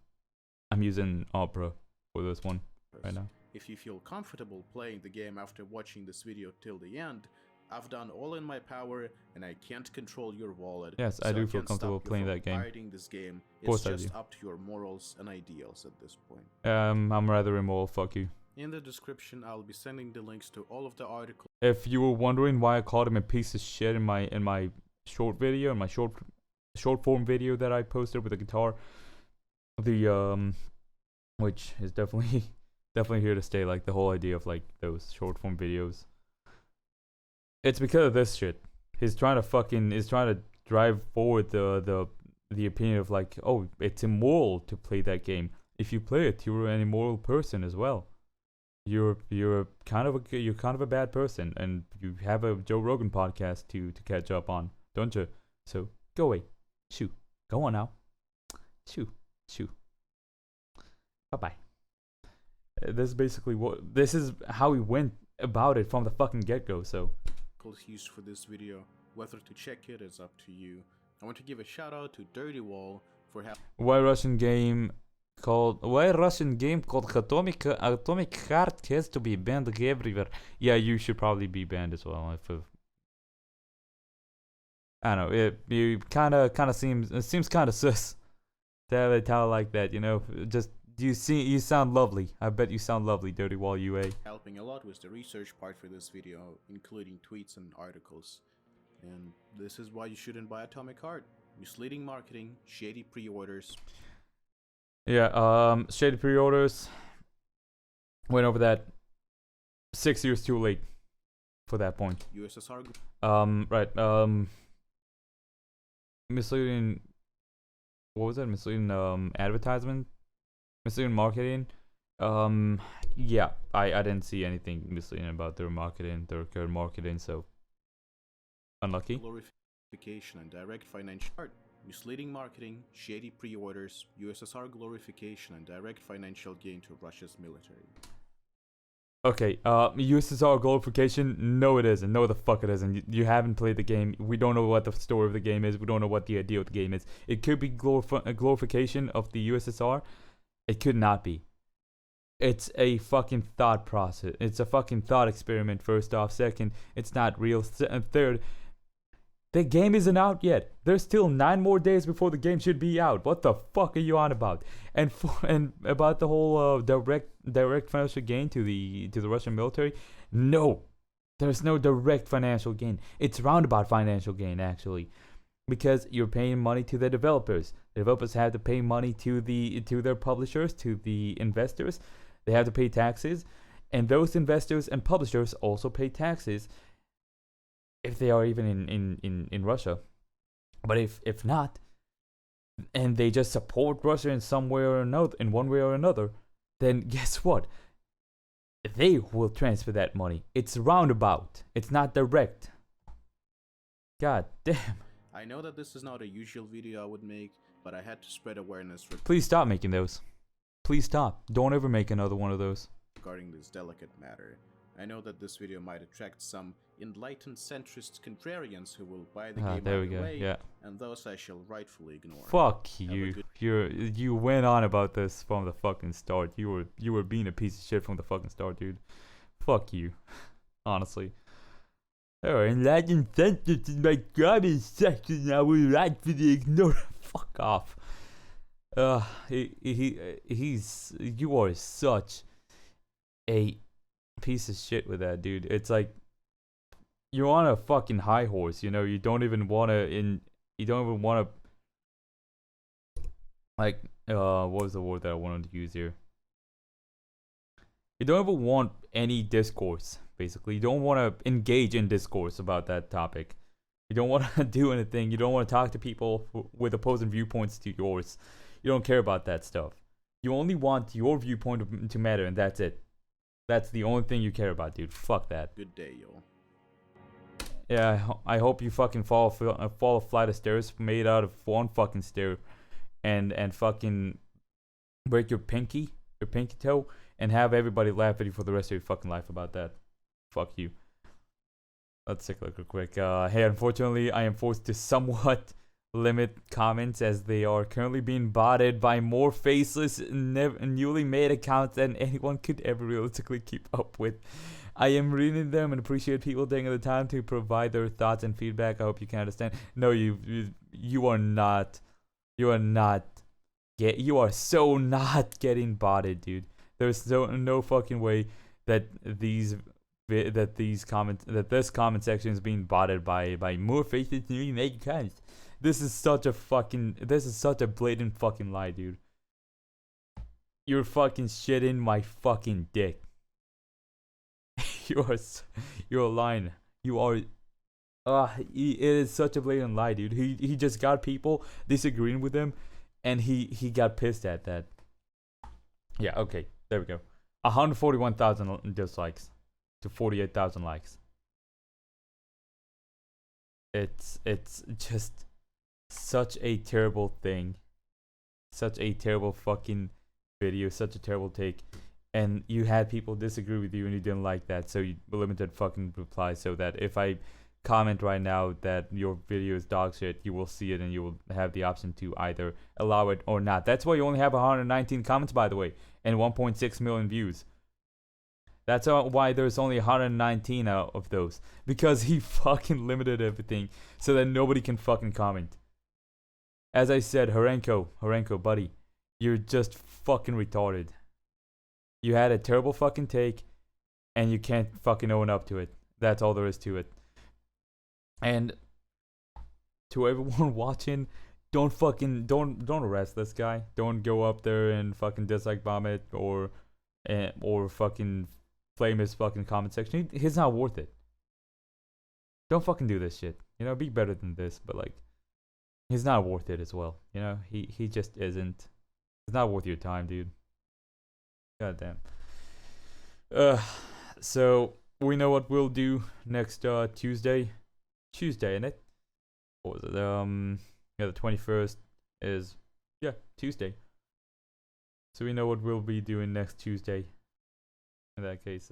using Opera for this one right now. If you feel comfortable playing the game after watching this video till the end, I've done all in my power and I can't control your wallet. Yes, I do feel comfortable playing that game. Pirating this game. It's just up to your morals and ideals at this point. I'm rather immoral, fuck you. In the description, I'll be sending the links to all of the articles. If you were wondering why I called him a piece of shit in my short video, in my short form video that I posted with the guitar, which is definitely here to stay, like the whole idea of like those short form videos. It's because of this shit. He's trying to drive forward the opinion of like, oh, it's immoral to play that game. If you play it, you're an immoral person as well. You're kind of a bad person, and you have a Joe Rogan podcast to catch up on, don't you? So go away. Shoo. Go on now. Shoo. Bye-bye. This is how we went about it from the fucking get-go, so. Used for this video. Whether to check it is up to you. I want to give a shout out to Dirty Wall for having. Why Russian game called AtOMiC HeaRt has to be banned everywhere. Yeah, you should probably be banned as well. I don't know. It seems kind of sus to have a title like that. You know, just You sound lovely. I bet you sound lovely, Dirty Wall UA. Helping a lot with the research part for this video, including tweets and articles. And this is why you shouldn't buy AtOMiC HeaRt. Misleading marketing, shady pre-orders. Yeah, shady pre-orders. Went over that 6 years too late for that point. USSR. Right. Misleading. What was that? Misleading advertisement? Misleading marketing? Yeah, I didn't see anything misleading about their marketing, their current marketing, so unlucky. Glorification and direct financial art. Misleading marketing, shady pre-orders, USSR glorification and direct financial gain to Russia's military. Okay, USSR glorification? No, it isn't. No, the fuck it isn't. You haven't played the game. We don't know what the story of the game is. We don't know what the idea of the game is. It could be a glorification of the USSR. It could not be. It's a fucking thought process. It's a fucking thought experiment, first off. Second, it's not real. And third, the game isn't out yet. There's still 9 more days before the game should be out. What the fuck are you on about? And about the whole direct financial gain to the Russian military? No, there's no direct financial gain. It's roundabout financial gain, actually, because you're paying money to the developers. The developers have to pay money to their publishers, to the investors. They have to pay taxes, and those investors and publishers also pay taxes if they are even in Russia. But if not, and they just support Russia in some way or another, in one way or another, then guess what? They will transfer that money. It's roundabout. It's not direct. God damn. I know that this is not a usual video I would make, but I had to spread awareness. Please stop making those. Please stop. Don't ever make another one of those. Regarding this delicate matter. I know that this video might attract some enlightened centrist contrarians who will buy the game there right we go. away, Yeah. and those I shall rightfully ignore. Fuck you. You went on about this from the fucking start. You were being a piece of shit from the fucking start, dude. Fuck you. Honestly. Oh, enlightened centrist in my comment section. I will rightfully ignore. Fuck off. You are such a piece of shit with that, dude. It's like you're on a fucking high horse, you know. You don't even want to like what was the word that I wanted to use here? You don't even want any discourse, basically. You don't want to engage in discourse about that topic. You don't want to do anything. You don't want to talk to people with opposing viewpoints to yours. You don't care about that stuff. You only want your viewpoint to matter, and that's it. That's the only thing you care about, dude. Fuck that. Good day, yo. Yeah, I hope you fucking fall a flight of stairs made out of one fucking stair, and fucking break your pinky toe, and have everybody laugh at you for the rest of your fucking life about that. Fuck you. Let's take a look real quick. Hey, unfortunately, I am forced to somewhat limit comments as they are currently being botted by more faceless, newly made accounts than anyone could ever realistically keep up with. I am reading them and appreciate people taking the time to provide their thoughts and feedback. I hope you can understand. No, you are not. You are so not getting botted, dude. There's no fucking way that this comment section is being botted by more faces newly made accounts. This is such a blatant fucking lie, dude. You're fucking shitting my fucking dick. You're lying. You are. It is such a blatant lie, dude. He just got people disagreeing with him, and he got pissed at that. Yeah. Okay. There we go. 141,000 dislikes to 48,000 likes. It's just such a terrible thing. Such a terrible fucking video. Such a terrible take. And you had people disagree with you and you didn't like that. So you limited fucking replies so that if I comment right now that your video is dog shit, you will see it and you will have the option to either allow it or not. That's why you only have 119 comments, by the way, and 1.6 million views. That's why there's only 119 out of those. Because he fucking limited everything so that nobody can fucking comment. As I said, Harenko, buddy, you're just fucking retarded. You had a terrible fucking take, and you can't fucking own up to it. That's all there is to it. And to everyone watching, don't arrest this guy. Don't go up there and fucking dislike bomb it or fucking flame his fucking comment section. He's not worth it. Don't fucking do this shit. You know, be better than this. But like, he's not worth it as well. You know, he just isn't. It's not worth your time, dude. God damn. So we know what we'll do next Tuesday. Tuesday, innit? What was it? Yeah, the 21st is Tuesday. So we know what we'll be doing next Tuesday. In that case,